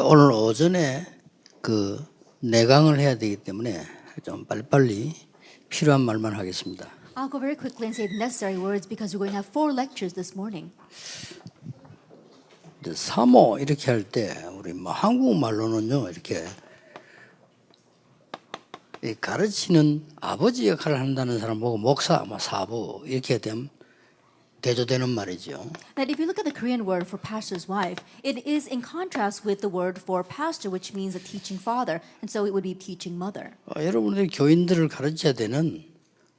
오늘 오전에 그 내강을 해야 되기 때문에 좀 빨리빨리 필요한 말만 하겠습니다. I'll go very quickly and say the necessary words because we're going to have 4 lectures this morning. 사모 이렇게 할 때 우리 뭐 한국말로는요 이렇게 가르치는 아버지 역할을 한다는 사람 보고 목사, 사부 이렇게 되면 대조되는 말이죠. That if you look at the Korean word for pastor's wife, it is in contrast with the word for pastor, which means a teaching father, and so it would be teaching mother. 여러분들이 교인들을 가르쳐야 되는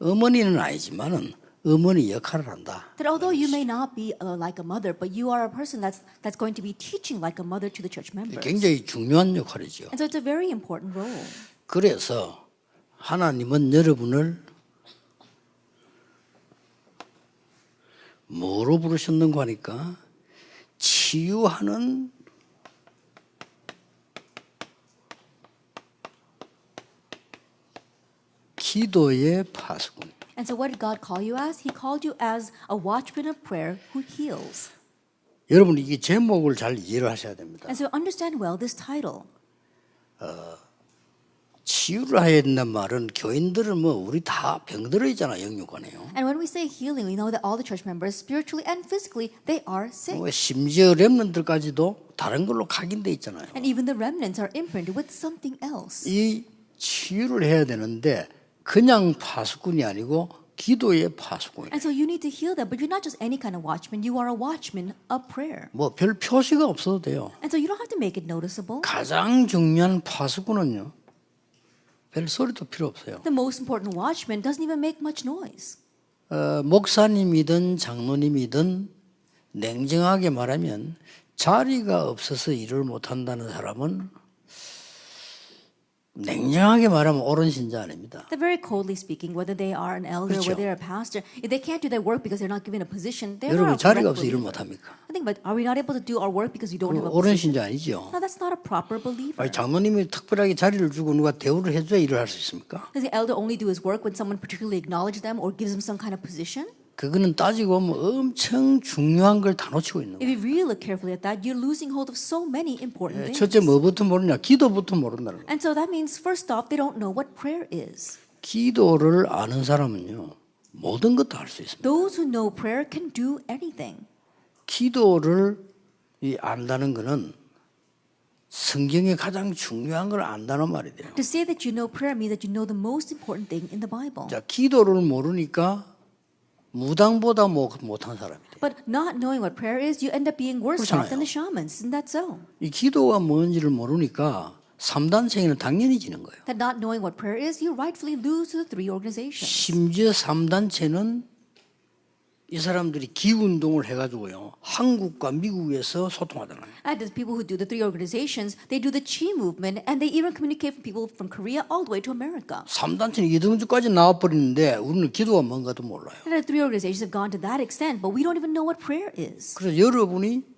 어머니는 아니지만은 어머니 역할을 한다. That although you may not be like a mother, but you are a person that's going to be teaching like a mother to the church members. 굉장히 중요한 역할이죠. And so it's a very important role. 그래서 하나님은 여러분을 뭐로 부르셨는가 하니까 치유하는 기도의 파수꾼. And so what did God call you as? He called you as a watchman of prayer who heals. 여러분 이게 제목을 잘 이해를 하셔야 됩니다. And so understand well this title. 치유를 해야 된다는 말은 교인들은 뭐 우리 다 병들어 있잖아 영육간에요. And when we say healing, we know that all the church members, spiritually and physically, they are sick. 심지어 렘넌트들까지도 다른 걸로 각인돼 있잖아요. And even the remnants are imprinted with something else. 이 치유를 해야 되는데 그냥 파수꾼이 아니고 기도의 파수꾼이에요. And so you need to heal them, but you're not just any kind of watchman. You are a watchman of prayer. 뭐 별 표시가 없어도 돼요. And so you don't have to make it noticeable. 가장 중요한 파수꾼은요. 별 소리도 필요 없어요. The most important watchman doesn't even make much noise. 목사님이든 장로님이든 냉정하게 말하면 자리가 없어서 일을 못한다는 사람은 냉정하게 말하면 옳은 신자 아닙니다. They're very coldly speaking, whether they are an elder, 그렇죠. whether they're a pastor, if they can't do their work because they're not given a position, they're 여러분 not a 자리가 correct 없어서 일을 believer. 못합니까? I think, but are we not able to do our work because we don't have a 옳은 position? 신자 아니죠. No, that's not a proper believer. 아니, 장로님이 특별하게 자리를 주고 누가 대우를 해줘야 일을 할 수 있습니까? Does the elder only do his work when someone particularly acknowledges them or gives them some kind of position? 그거는 따지고 보면 엄청 중요한 걸 다 놓치고 있는 If 거예요. you really look carefully at that, you're losing hold of so many important things. 첫째 뭐부터 모르냐? 기도부터 모른다는 거예요. And so that means, first off, they don't know what prayer is. 기도를 아는 사람은요. 모든 것 다 할 수 있습니다. Those who know prayer can do anything. 기도를 안다는 거는 성경의 가장 중요한 걸 안다는 말이 돼요. To say that you know prayer means that you know the most important thing in the Bible. 자, 기도를 모르니까 무당보다 못한 사람이 돼요. But not knowing what prayer is, you end up being worse off than the shamans. Isn't that so? 이 기도가 뭔지를 모르니까 3단체는 당연히 지는 거예요. That not knowing what prayer is, you rightfully lose to the 3 organizations. 심지어 3단체는 이 사람들이 기운동을 해가지고요. 한국과 미국에서 소통하잖아요. And the people who do the 3 organizations, they do the Chi movement, and they even communicate with people from Korea all the way to America. 3단체는 이등주까지 나와버리는데 우리는 기도가 뭔가도 몰라요. And the 3 organizations have gone to that extent, but we don't even know what prayer is. 그래서 여러분이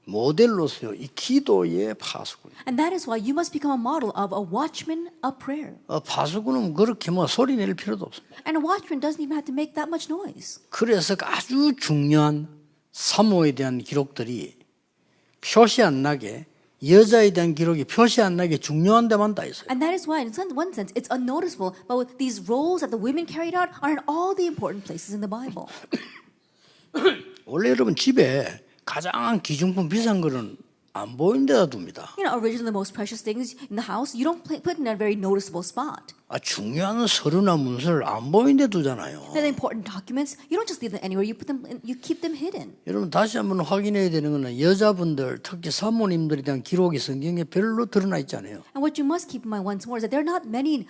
모델로서요. 이 기도의 파수꾼. And that is why you must become a model of a watchman of prayer. 파수꾼은 그렇게 뭐 소리 낼 필요도 없습니다. And a watchman doesn't even have to make that much noise. 그래서 아주 중요한 사모에 대한 기록들이 표시 안 나게 여자에 대한 기록이 표시 안 나게 중요한 데만 다 있어요. And that is why, in one sense, it's unnoticeable. But with these roles that the women carried out are in all the important places in the Bible. 원래 여러분 집에 가장 기중품 비싼 거는 안 보이는 데다 둡니다. You know, originally the most precious things in the house, you don't put in a very noticeable spot. 중요한 서류나 문서를 안 보이는 데 두잖아요. The important documents, you don't just leave them anywhere. You put them, you keep them hidden. 여러분 다시 한번 확인해야 되는 거는 여자분들 특히 사모님들에 대한 기록이 성경에 별로 드러나 있지 않아요. And what you must keep in mind once more is that there are not many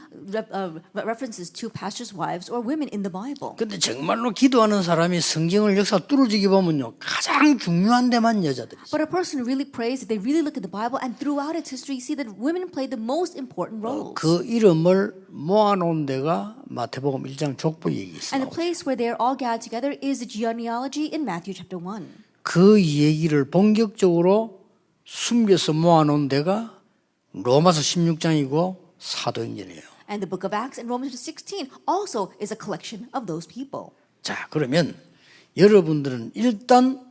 references to pastors' wives or women in the Bible. 근데 정말로 기도하는 사람이 성경을 역사 뚫어지게 보면요 가장 중요한 데만 여자들이 있어요. But a person who really prays, if they really look at the Bible and throughout its history, you see that women play the most important roles. 그 이름을 모아놓은 데가 마태복음 1장 족보 얘기 And 있어요. the place where they're all gathered together is the genealogy in Matthew chapter 1. 그 얘기를 본격적으로 숨겨서 모아놓은 데가 로마서 16장이고 사도행전이에요. And the book of Acts and Romans 16 also is a collection of those people. 자, 그러면 여러분들은 일단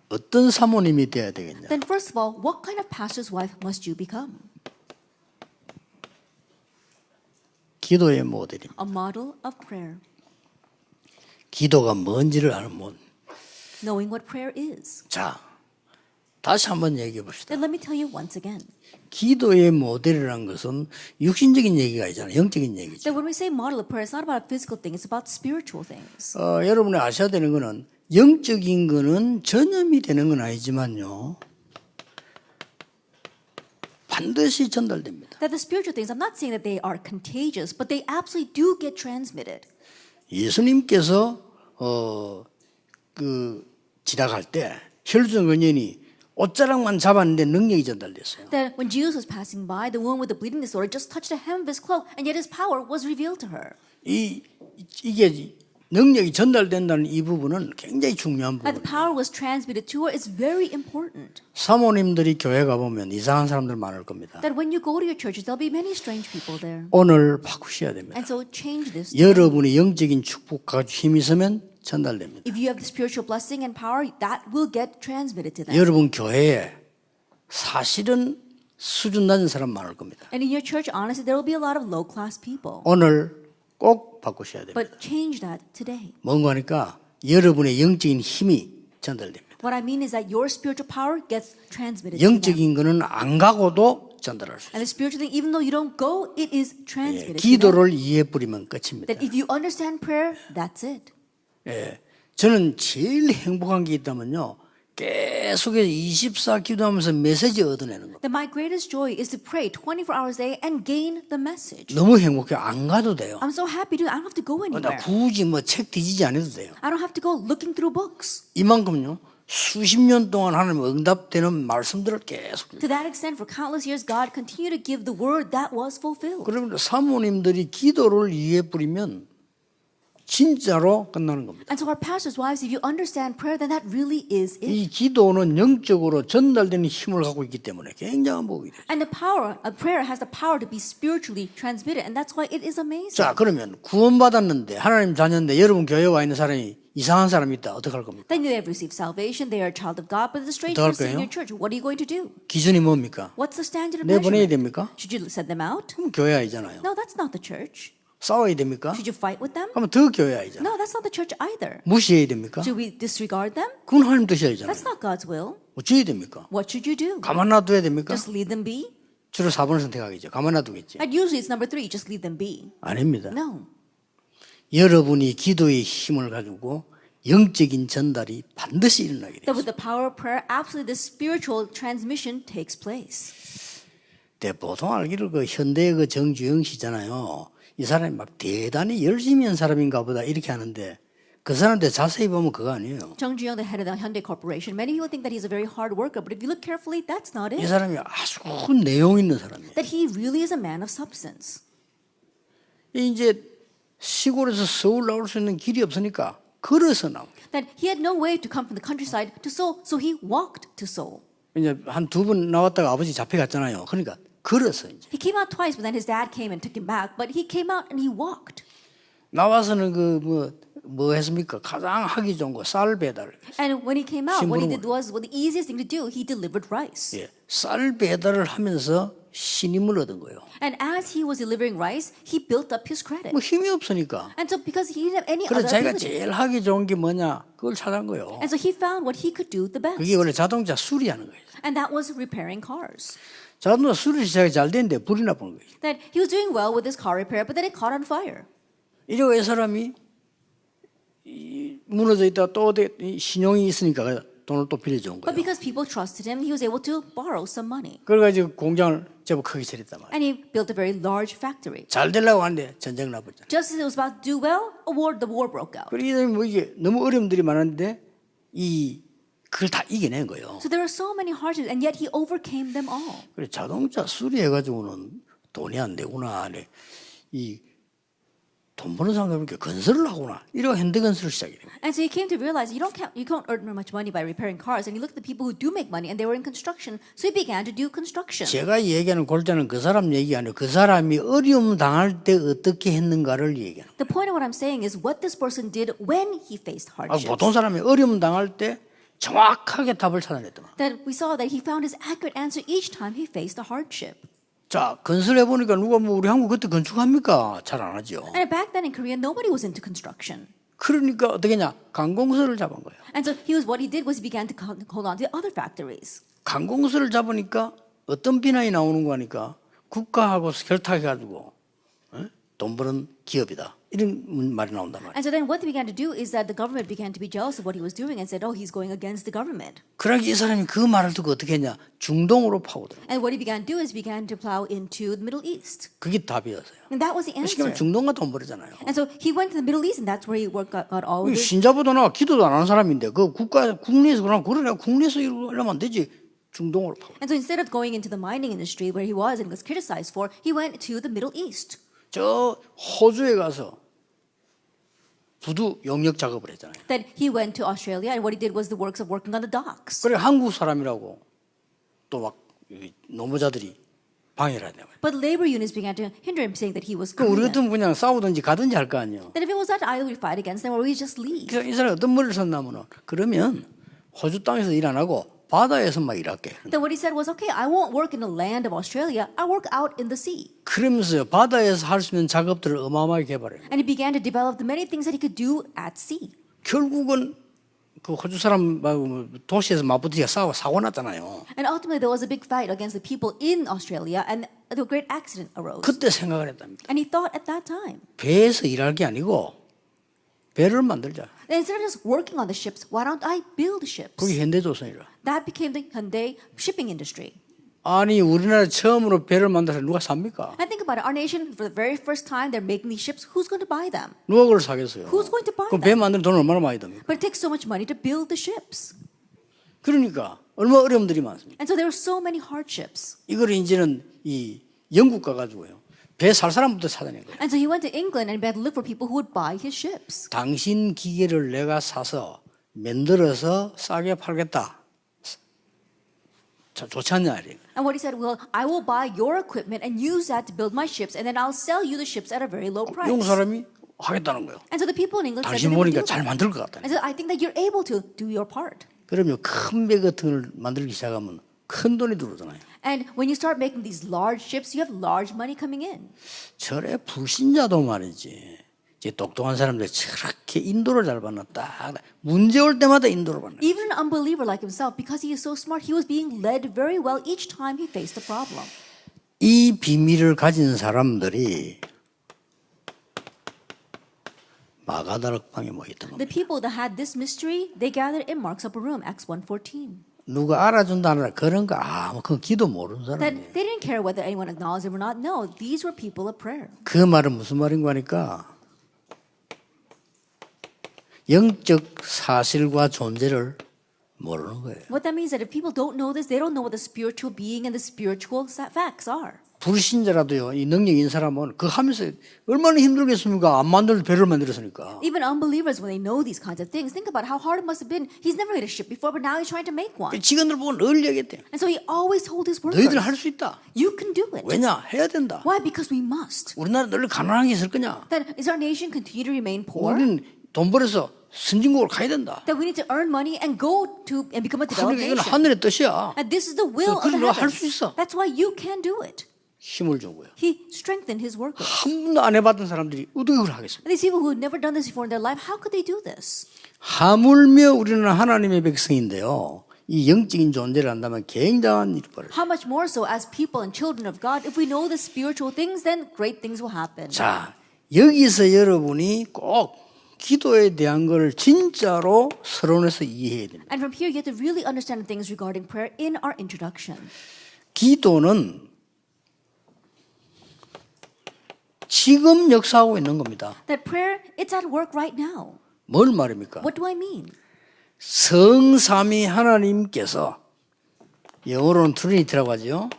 어떤 사모님이 돼야 되겠냐? then first of all, what kind of pastor's wife must you become? 기도의 모델입니다. A model of prayer, 기도가 뭔지를 알면 knowing what prayer is. 자, 다시 한번 얘기해 봅시다. Then let me tell you once again 기도의 모델이라는 것은 육신적인 얘기가 아니잖아요. 영적인 얘기죠. that when we say model of prayer, it's not about a physical thing, it's about spiritual things. 여러분이 아셔야 되는 거는 영적인 거는 전염이 되는 건 아니지만요. 반드시 전달됩니다. That the spiritual things, I'm not saying that they are contagious, but they absolutely do get transmitted. 예수님께서 지나갈 때 혈중근연이 옷자락만 잡았는데 능력이 전달됐어요. That when Jesus was passing by, the woman with the bleeding disorder just touched the hem of his cloak, and yet his power was revealed to her. 이게 능력이 전달된다는 이 부분은 굉장히 중요한 That the 부분이에요. power was transmitted to her is very important. 사모님들이 교회 가보면 이상한 사람들 많을 겁니다. That when you go to your churches, there'll be many strange people there. 오늘 바꾸셔야 됩니다. And so change this. 여러분이 영적인 축복과 힘이 있으면 전달됩니다. If you have the spiritual blessing and power, that will get transmitted to them. 여러분 교회에 사실은 수준 낮은 사람 많을 겁니다. And in your church, honestly, there will be a lot of low-class people. 오늘 꼭 바꾸셔야 됩니다. But change that today. 뭔가 하니까 여러분의 영적인 힘이 전달됩니다. What I mean is that your spiritual power gets transmitted to them. 영적인 거는 안 가고도 전달할 수 있어요. And the spiritual thing, even though you don't go, it is transmitted to them. 기도를 이해해 버리면 끝입니다. That if you understand prayer, that's it. 저는 제일 행복한 게 있다면요. 계속해서 24 기도하면서 메시지 얻어내는 거. That my greatest joy is to pray 24 hours a day and gain the message. 너무 행복해. 안 가도 돼요. I'm so happy to. I don't have to go 나 anywhere. 굳이 책 뒤지지 않아도 돼요. I don't have to go looking through books. 이만큼요. 수십 년 동안 하나님 응답되는 말씀들을 계속. To that extent, for countless years, God continued to give the word that was fulfilled. 그러면 사모님들이 기도를 이해해 버리면 진짜로 끝나는 겁니다. And so our pastors' wives, if you understand prayer, then that really is it. 이 기도는 영적으로 전달되는 힘을 갖고 있기 때문에 굉장한 복이 돼요. And the power of prayer has the power to be spiritually transmitted, and that's why it is amazing. 자, 그러면 구원받았는데 하나님 자녀인데 여러분 교회에 와 있는 사람이 이상한 사람이 있다. 어떻게 할 겁니까? Then you have received salvation, they are a child of God, but the strange 어떡할 person in 거예요? your church, what are you going to do? 기준이 뭡니까? What's the standard of 내보내야 measurement? 됩니까? Should you send them out? 그럼 교회 아니잖아요. No, that's not the church. 싸워야 됩니까? Should you fight with them? 그러면 더 교회 아니잖아요. No, that's not the church either. 무시해야 됩니까? Should we disregard them? 그건 하나님 뜻이 아니잖아요. That's not God's will. 어찌해야 됩니까? What should you do? 가만 놔둬야 됩니까? Just leave them be? 주로 4번을 선택하겠죠. 가만 놔두겠지. And usually it's number 3, just leave them be. 아닙니다. No. 여러분이 기도의 힘을 가지고 영적인 전달이 반드시 일어나게 That 돼요. with the power of prayer, absolutely the spiritual transmission takes place. 보통 알기를 현대의 정주영 씨잖아요. 이 사람이 막 대단히 열심히 한 사람인가 보다 이렇게 하는데 그 사람한테 자세히 보면 그거 아니에요. Jung Ji-young, the head of the Hyundai Corporation, many people think that he's a very hard worker, but if you look carefully, that's not 이 it. 사람이 아주 내용 있는 사람이에요. That he really is a man of substance. 이제 시골에서 서울 나올 수 있는 길이 없으니까 걸어서 나옵니다. That he had no way to come from the countryside to Seoul, so he walked to Seoul. 이제 한 2번 나왔다가 아버지 잡혀갔잖아요. 그러니까 걸어서 이제 He came out twice, but then his dad came and took him back, but he came out and he walked. 나와서는 뭐 했습니까? 가장 하기 좋은 거 쌀 배달. And when he came out, what he 심부름을. did was, well, the easiest thing to do, he delivered rice. 예, 쌀 배달을 하면서 신임을 얻은 거예요. And as he was delivering rice, he built up his credit. 뭐 힘이 없으니까. And so because he didn't have any 그래서 other 자기가 ability. 제일 하기 좋은 게 뭐냐? 그걸 찾은 거예요. And so he found what he could do the best. 그게 원래 자동차 수리하는 거예요. And that was repairing cars. 자동차 수리 시작이 잘 됐는데 불이 나쁜 거예요. That he was doing well with his car repair, but then it caught on fire. 이러고 이 사람이 무너져 있다가 또 신용이 있으니까 돈을 또 빌려준 But 거예요. because people trusted him, he was able to borrow some money. 그래가지고 공장을 제법 크게 차렸단 말이에요. And he built a very large factory. 잘 되려고 하는데 전쟁 나버렸잖아요. Just as it was about to do well, the war broke out. 그리고 이 사람이 뭐 이게 너무 어려움들이 많은데 그걸 다 이겨낸 거예요. So there were so many hardships, and yet he overcame them all. 그래 자동차 수리해가지고는 돈이 안 되구나. 돈 버는 사람들 보니까 건설을 하구나. 이러고 현대건설을 시작해요. And so he came to realize you can't earn much money by repairing cars. And he looked at the people who do make money, and they were in construction. So he began to do construction. 제가 얘기하는 골자는 그 사람 얘기 아니에요. 그 사람이 어려움 당할 때 어떻게 했는가를 얘기하는 The point of what I'm saying is what this person did when he faced 거예요. hardships. 보통 사람이 어려움 당할 때 정확하게 답을 찾아냈더만. That we saw that he found his accurate answer each time he faced a hardship. 자, 건설해 보니까 누가 뭐 우리 한국 그때 건축합니까? 잘 안 하죠. And back then in Korea, nobody was into construction. 그러니까 어떻게 했냐? 관공서를 잡은 거예요. And so what he did was he began to hold on to other factories. 관공서를 잡으니까 어떤 비난이 나오는 거 하니까 국가하고 결탁해가지고 돈 버는 기업이다. 이런 말이 나온단 말이에요. And so then what they began to do is that the government began to be jealous of what he was doing and said, oh, he's going against the government. 그러니까 이 사람이 그 말을 듣고 어떻게 했냐? 중동으로 파고들어. And what he began to do is began to plow into the Middle East. 그게 답이었어요. And that was the 쉽게 answer. 말하면 중동과 돈 버리잖아요. And so he went to the Middle East, and that's where he got all of his. 신자보다 나 기도도 안 하는 사람인데 그 국내에서 그러나 국내에서 이러면 안 되지. 중동으로 파고. And so instead of going into the mining industry where he was and was criticized for, he went to the Middle East. 저 호주에 가서 부두 용역 작업을 했잖아요. Then he went to Australia, and what he did was the works of working on the docks. 그래 한국 사람이라고 또 막 노무자들이 방해를 하네요. But labor unions began to hinder him, saying that he was 그 우리 Korean. 같으면 그냥 싸우든지 가든지 할 거 아니에요. Then if it was that either we fight against them or we just leave. 그래서 이 사람이 어떤 머리를 썼냐면은 그러면 호주 땅에서 일 안 하고 바다에서만 일할게. Then what he said was, okay, I won't work in the land of Australia. I work out in the sea. 그러면서 바다에서 할 수 있는 작업들을 어마어마하게 개발해요. And he began to develop the many things that he could do at sea. 결국은 그 호주 사람하고 도시에서 맞붙으니까 사고 났잖아요. And ultimately there was a big fight against the people in Australia, and a great accident arose. 그때 생각을 했답니다. And he thought at that time, 배에서 일할 게 아니고 배를 만들자. that instead of just working on the ships, why don't I build ships? 그게 현대조선이라. That became the Hyundai shipping industry. 아니 우리나라 처음으로 배를 만들어서 누가 삽니까? And think about it. Our nation, for the very first time, they're making these ships. Who's going to buy them? 누가 그걸 사겠어요? Who's going to buy 그 배 them? 만드는 돈 얼마나 많이 듭니까? But it takes so much money to build the ships. 그러니까 얼마나 어려움들이 많습니다. And so there were so many hardships. 이걸 이제는 이 영국 가가지고요. 배 살 사람부터 찾아낸 거예요. And so he went to England and began to look for people who would buy his ships. 당신 기계를 내가 사서 만들어서 싸게 팔겠다. 좋지 않냐 이래요. And what he said, well, I will buy your equipment and use that to build my ships, and then I'll sell you the ships at a very low price. 영국 사람이 하겠다는 거예요. And so the people in England said 당신 they would 보니까 do 잘 that. 만들 것 같다. And so I think that you're able to do your part. 그러면 큰 배 같은 걸 만들기 시작하면 큰 돈이 들어오잖아요. And when you start making these large ships, you have large money coming in. 절에 불신자도 말이지. 이제 똑똑한 사람들 저렇게 인도를 잘 받나 딱 문제 올 때마다 인도를 받나. Even an unbeliever like himself, because he is so smart, he was being led very well each time he faced a problem. 이 비밀을 가진 사람들이 마가다락방에 모였던 The 겁니다. people that had this mystery, they gathered in Mark's upper room, Acts 1:14. 누가 알아준다 안 알아 그런 거 아무 그 기도 모르는 That 사람이에요. they didn't care whether anyone acknowledged it or not. No, these were people of prayer. 그 말은 무슨 말인가 하니까 영적 사실과 존재를 모르는 거예요. What that means is that if people don't know this, they don't know what the spiritual being and the spiritual facts are. 불신자라도요, 이 능력 있는 사람은 그 하면서 얼마나 힘들겠습니까? 안 만들 배를 만들었으니까. Even unbelievers, when they know these kinds of things, think about how hard it must have been. He's never made a ship before, but now he's trying to make one. 직원들 보고 늘 얘기했대. And so he always told his workers, 너희들 할 수 있다. you can do it. 왜냐? 해야 된다. Why? Because we must. 우리나라 늘 가난하게 있을 거냐? That is our nation continue to remain poor? 우리는 돈 벌어서 선진국으로 가야 된다. That we need to earn money and go to and become a developed 그러니까 이건 nation. 하늘의 뜻이야. And this is the will of 그래, the 너할수 heavens. 있어. That's why you can do it. 힘을 준 거예요. He strengthened his workers. 한 번도 안 해봤던 사람들이 어떻게 그걸 하겠습니까? And these people who had never done this before in their life, how could they do this? 하물며 우리는 하나님의 백성인데요. 이 영적인 존재를 안다면 굉장한 일이 벌어요. How much more so as people and children of God, if we know the spiritual things, then great things will happen. 자, 여기서 여러분이 꼭 기도에 대한 걸 진짜로 서론에서 이해해야 됩니다. And from here, you have to really understand things regarding prayer in our introduction. 기도는 지금 역사하고 있는 겁니다. That prayer, it's at work right now. 뭘 말입니까? What do I mean? 성삼위 하나님께서 영어로는 트리니티라고 하죠.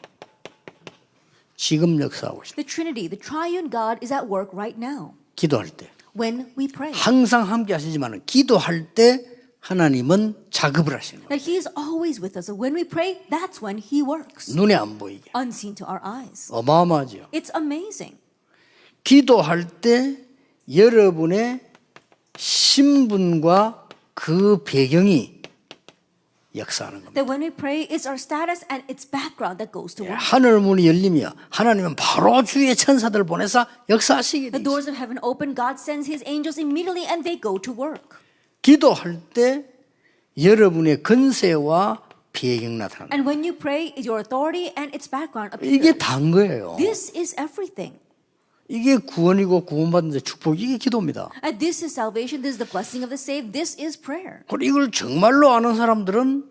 지금 역사하고 있습니다. The Trinity, the triune God, is at work right now 기도할 때. when we pray. 항상 함께 하시지만 기도할 때 하나님은 작업을 하시는 거예요. That He is always with us. So when we pray, that's when He works, 눈에 안 보이게. unseen to our eyes. 어마어마하죠. It's amazing. 기도할 때 여러분의 신분과 그 배경이 역사하는 겁니다. That when we pray, it's our status and its background that goes to work. 하늘 문이 열리며 하나님은 바로 주의 천사들 보내서 역사하시게 The 돼 있어요. doors of heaven open, God sends his angels immediately and they go to work. 기도할 때 여러분의 건세와 배경 나타납니다. And when you pray, your authority and its background 이게 appear. 다인 거예요. This is everything. 이게 구원이고 구원받는 데 축복, 이게 기도입니다. And this is salvation, this is the blessing of the saved, this is prayer. 그리고 이걸 정말로 아는 사람들은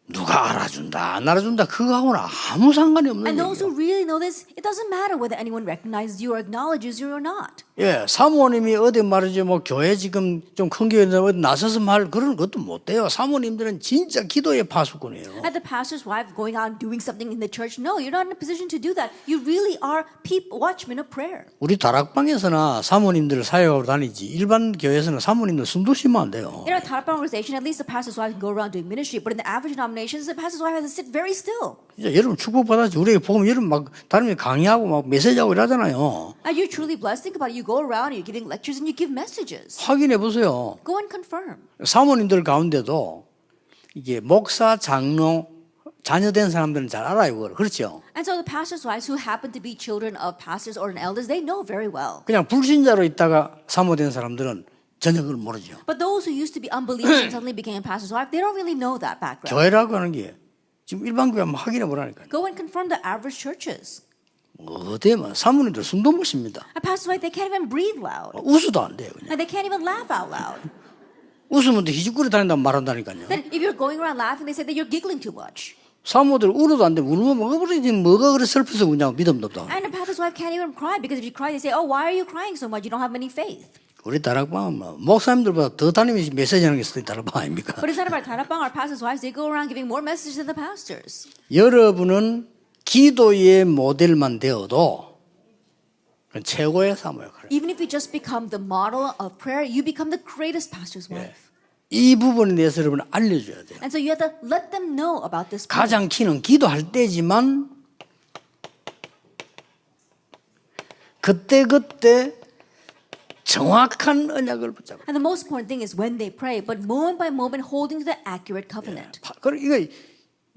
누가 알아준다 안 알아준다 그거하고는 아무 상관이 없는 And those 얘기예요. who really know this, it doesn't matter whether anyone recognizes you or acknowledges you or not. 예, 사모님이 어디 말이죠, 뭐 교회 지금 좀 큰 교회인데 어디 나서서 말 그런 것도 못 돼요. 사모님들은 진짜 기도의 파수꾼이에요. And the pastor's wife going out and doing something in the church, no, you're not in a position to do that. You really are watchmen of prayer. 우리 다락방에서나 사모님들 사역하고 다니지 일반 교회에서는 사모님들 숨도 쉬면 안 돼요. In our Tarpa organization, at least the pastor's wife can go around doing ministry, but in the average denominations, the pastor's wife has to sit very still. 진짜 여러분 축복받았지. 우리에게 보면 여러분 막 다니면 강의하고 막 메시지하고 이러잖아요. And you're truly blessed. Think about it. You go around, you're giving lectures, and you give messages. 확인해 보세요. Go and confirm. 사모님들 가운데도 이게 목사, 장로, 자녀된 사람들은 잘 알아요. 그걸. 그렇죠? And so the pastor's wives who happen to be children of pastors or elders, they know very well. 그냥 불신자로 있다가 사모된 사람들은 전혀 그걸 모르죠. But those who used to be unbelievers and suddenly became a pastor's wife, they don't really know that background. 교회라고 하는 게 지금 일반 교회 한번 확인해 보라니까요. Go and confirm the average churches. 어디에만 사모님들 숨도 못 쉽니다. A pastor's wife, they can't even breathe loud. 웃어도 안 돼요. 그냥. And they can't even laugh out loud. 웃으면 또 희죽거리 다닌다고 말한다니까요. Then if you're going around laughing, they say that you're giggling too much. 사모들 울어도 안 돼. 울면 뭐가 그래 슬퍼서 그냥 믿음도 없다. And a pastor's wife can't even cry because if you cry, they say, oh, why are you crying so much? You don't have any faith. 우리 다락방은 뭐 목사님들보다 더 다니면서 메시지하는 게 있어요. 다락방 아닙니까? But instead of our tarapang, our pastor's wives, they go around giving more messages than the pastors. 여러분은 기도의 모델만 되어도 그건 최고의 사모 역할이에요. Even if you just become the model of prayer, you become the greatest pastor's wife. 이 부분에 대해서 여러분 알려줘야 돼요. And so you have to let them know about this. point. 가장 키는 기도할 때지만 그때 정확한 언약을 붙잡아. And the most important thing is when they pray, but moment by moment holding to the accurate covenant. 이거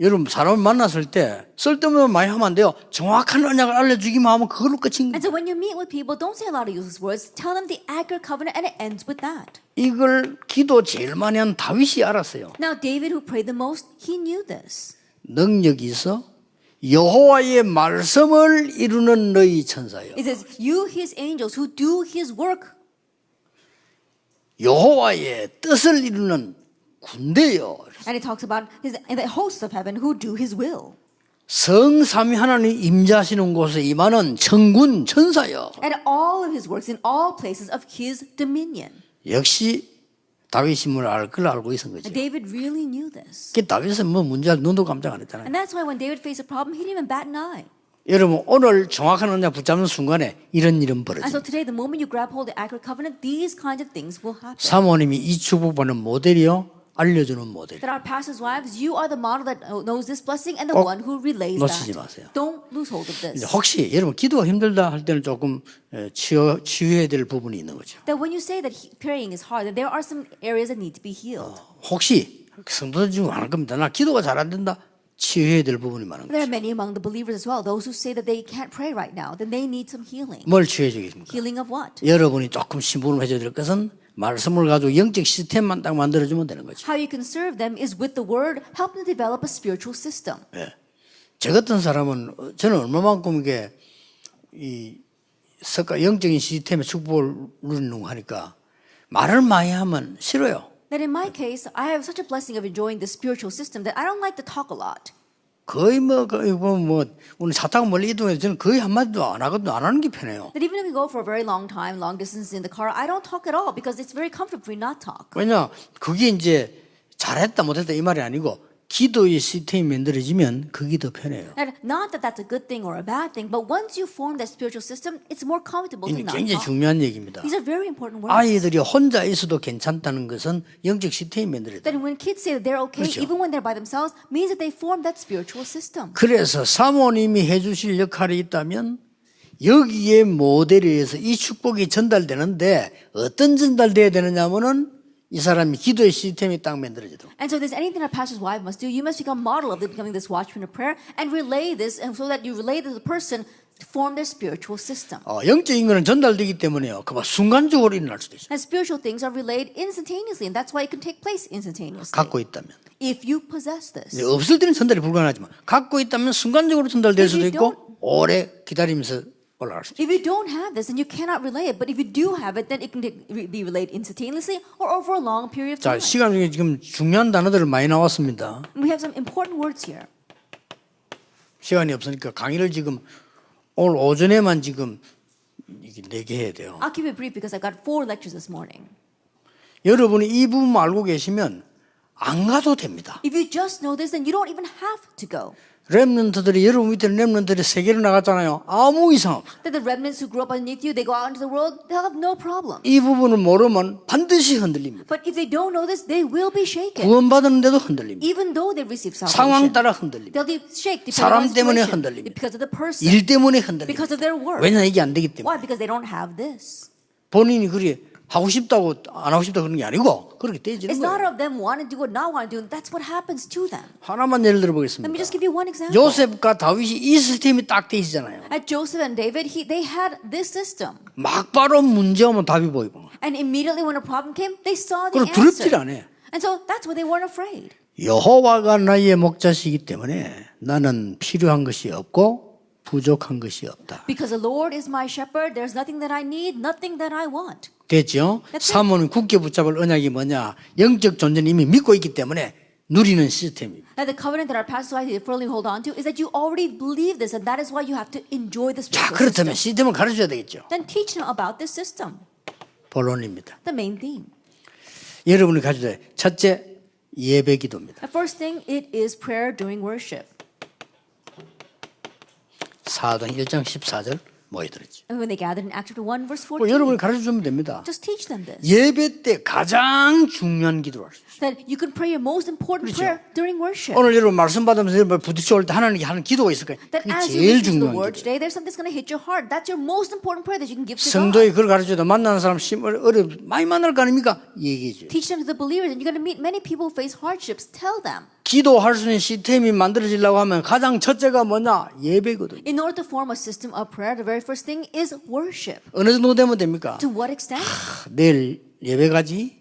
여러분 사람을 만났을 때 쓸데없는 많이 하면 안 돼요. 정확한 언약을 알려주기만 하면 그걸로 끝인 And 거예요. so when you meet with people, don't say a lot of useless words. Tell them the accurate covenant and it ends with that. 이걸 기도 제일 많이 한 다윗이 알았어요. Now David, who prayed the most, he knew this. 능력이 있어 여호와의 말씀을 이루는 너희 천사여. It says, you, his angels, who do his work. 여호와의 뜻을 이루는 군대여. And it talks about the hosts of heaven who do his will. 성삼위 하나님 임재하시는 곳에 임하는 천군 천사여. And all of his works in all places of his dominion. 역시 다윗이 뭘 알 걸 알고 있었던 거죠. And David really knew this. 그 다윗은 뭐 문제할 눈도 깜짝 안 했잖아요. And that's why when David faced a problem, he didn't even bat an eye. 여러분 오늘 정확한 언약 붙잡는 순간에 이런 일은 And 벌어집니다. so today, the moment you grab hold of the accurate covenant, these kinds of things will happen. 사모님이 이 축복받는 모델이요. 알려주는 모델. That our pastors' wives, you are the model that knows this blessing and the 꼭 one who relays 놓치지 that. 마세요. Don't lose hold of 이제 this. 혹시 여러분 기도가 힘들다 할 때는 조금 치유해야 될 부분이 있는 거죠. That when you say that praying is hard, that there are some areas that need to be healed. 혹시 성도들 중에 안 할 겁니다. 나 기도가 잘 안 된다. 치유해야 될 부분이 많은 There 거죠. are many among the believers as well. Those who say that they can't pray right now, then they need some healing. 뭘 치유해 주겠습니까? Healing of what? 여러분이 조금 심부름 해줘야 될 것은 말씀을 가지고 영적 시스템만 딱 만들어주면 되는 거죠. How you can serve them is with the word, help them develop a spiritual system. 예. 저 같은 사람은 저는 얼마만큼 이게 이 영적인 시스템의 축복을 누리는 거 하니까 말을 많이 하면 싫어요. That in my case, I have such a blessing of enjoying the spiritual system that I don't like to talk a lot. 거의 오늘 차 타고 멀리 이동해서 저는 거의 한마디도 안 하거든요. 안 하는 게 편해요. That even if we go for a very long time, long distance in the car, I don't talk at all because it's very comfortable for me not talk. 왜냐, 그게 이제 잘했다 못했다 이 말이 아니고 기도의 시스템이 만들어지면 그게 더 편해요. And not that that's a good thing or a bad thing, but once you form that spiritual system, it's more comfortable to 이게 not 굉장히 talk. 중요한 얘기입니다. These are very important words. 아이들이 혼자 있어도 괜찮다는 것은 영적 시스템이 만들어야 돼요. That when kids say that they're okay, 그렇죠. even when they're by themselves, means that they form that spiritual system. 그래서 사모님이 해주실 역할이 있다면 여기에 모델에 의해서 이 축복이 전달되는데 어떤 전달돼야 되느냐면은 이 사람이 기도의 시스템이 딱 만들어지도록. And so, if there's anything that a pastor's wife must do, you must become model of becoming this watchman of prayer and relay this, and so that you relay to the person to form their spiritual system. 영적인 거는 전달되기 때문에요. 그만 순간적으로 일어날 수도 있어요. And spiritual things are relayed instantaneously, and that's why it can take place instantaneously. 갖고 있다면. If you possess this. 없을 때는 전달이 불가능하지만 갖고 있다면 순간적으로 전달될 수도 있고 오래 기다리면서 올라갈 수도 있어요. If you don't have this, then you cannot relay it. But if you do have it, then it can be relayed instantaneously or over a long period of 자, time. 시간 중에 지금 중요한 단어들 많이 나왔습니다. We have some important words here. 시간이 없으니까 강의를 지금 오늘 오전에만 지금 이게 4개 해야 돼요. I'll keep it brief because I've got 4 lectures this morning. 여러분이 이 부분 알고 계시면 안 가도 됩니다. If you just know this, then you don't even have to go. 렘넌트들이 여러분 밑에 렘넌트들이 세계로 나갔잖아요. 아무 이상 없어요. That the remnants who grew up underneath you, they go out into the world, they'll have no problem. 이 부분을 모르면 반드시 흔들립니다. But if they don't know this, they will be shaken. 구원받았는데도 흔들립니다. Even though they've received 상황 salvation, 따라 흔들립니다. they'll be shaken 사람 depending on the 때문에 situation, 흔들립니다. because of the person, 일 때문에 흔들립니다. because of their work. 왜냐하면 이게 안 되기 때문에. Why? Because they don't have this. 본인이 그리 하고 싶다고 안 하고 싶다고 그런 게 아니고 그렇게 되어지는 It's not 거예요. of them wanting to do or not wanting to do. That's what happens to them. 하나만 예를 들어 Let me 보겠습니다. just give you one example. 요셉과 다윗이 이 시스템이 딱 돼 있잖아요. At Joseph and David, they had this system. 막바로 문제 오면 답이 보이고 And immediately when a problem came, they saw the 그리고 두렵질 answer. 안 해. And so that's why they weren't afraid. 여호와가 나의 목자시기 때문에 나는 필요한 것이 없고 부족한 것이 없다. Because the Lord is my shepherd, there's nothing that I need, nothing that I want. 됐죠? That's it. 사모는 굳게 붙잡을 언약이 뭐냐? 영적 존재는 이미 믿고 있기 때문에 누리는 시스템입니다. That the covenant that our pastors like to firmly hold on to is that you already believe this, and that is why you have to enjoy the 자, spiritual 그렇다면 system. 시스템을 가르쳐야 되겠죠. Then teach them about this system, 본론입니다. the main theme. 여러분이 가져야 돼. 첫째, 예배 기도입니다. The first thing, it is prayer during worship. 사도행 1장 14절 모여들었죠. And when they gathered in Acts chapter 1, verse 뭐 14, 여러분이 가르쳐주면 됩니다. just teach them this. 예배 때 가장 중요한 기도를 할 수 있어요. That you can pray your most important 그렇죠. prayer during worship. 오늘 여러분 말씀 받으면서 여러분 부딪혀올 때 하나님께 하는 기도가 있을 거예요. That 그게 as you 제일 listen to the 중요한 word 기도예요. today, there's something that's going to hit your heart. That's your most important prayer that you can give to God. 성도에 그걸 가르쳐도 만나는 사람 많이 만날 거 아닙니까? 얘기해 줘요. Teach them to the believers, and you're going to meet many people who face hardships. Tell them. 기도할 수 있는 시스템이 만들어지려고 하면 가장 첫째가 뭐냐? 예배거든요. In order to form a system of prayer, the very first thing is worship. 어느 정도 되면 됩니까? To what extent? 내일 예배 가지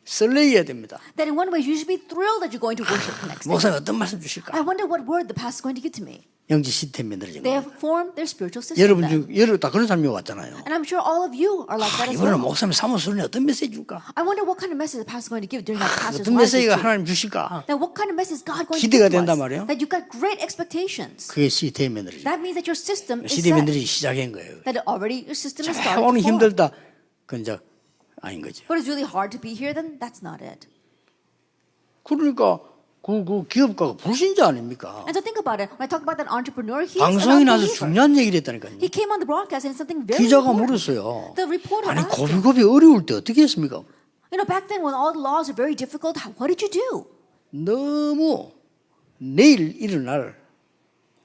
설레야 됩니다. That in one way, you should be thrilled that you're going to worship the next day. 목사님 어떤 말씀 I 주실까? wonder what word the pastor is going to give to me. 영지 시스템 만들어진 They 거예요. have formed their spiritual system. 여러분 then. 여러분 다 그런 삶이 왔잖아요. And I'm sure all of you are like that as 이번에는 well. 목사님 사무소에 어떤 메시지 줄까? I wonder what kind of message the pastor is going to give during that pastor's 어떤 life 메시지가 retreat. 하나님 주실까? Now, what kind of message is God going to 기대가 give to 된단 us? 말이에요. That you've got great expectations. 그게 시스템 만들어진 That means that your system is 시스템 set. 만들어지 시작한 거예요. That already your system is started 오늘 to form. 힘들다. 그건 이제 아닌 거죠. But it's really hard to be here, then that's not it. 그러니까 그 기업가가 불신자 아닙니까? And so think about it. When I talk about that entrepreneur, he's 방송에 an 나서 unbeliever. 중요한 얘기를 했다니까요. He came on the broadcast and something very 기자가 important. 물었어요. The reporter 아니 asked him, 고비고비 어려울 때 어떻게 했습니까? you know, back then when all the laws are very difficult, what did you do? 너무 내일 일어날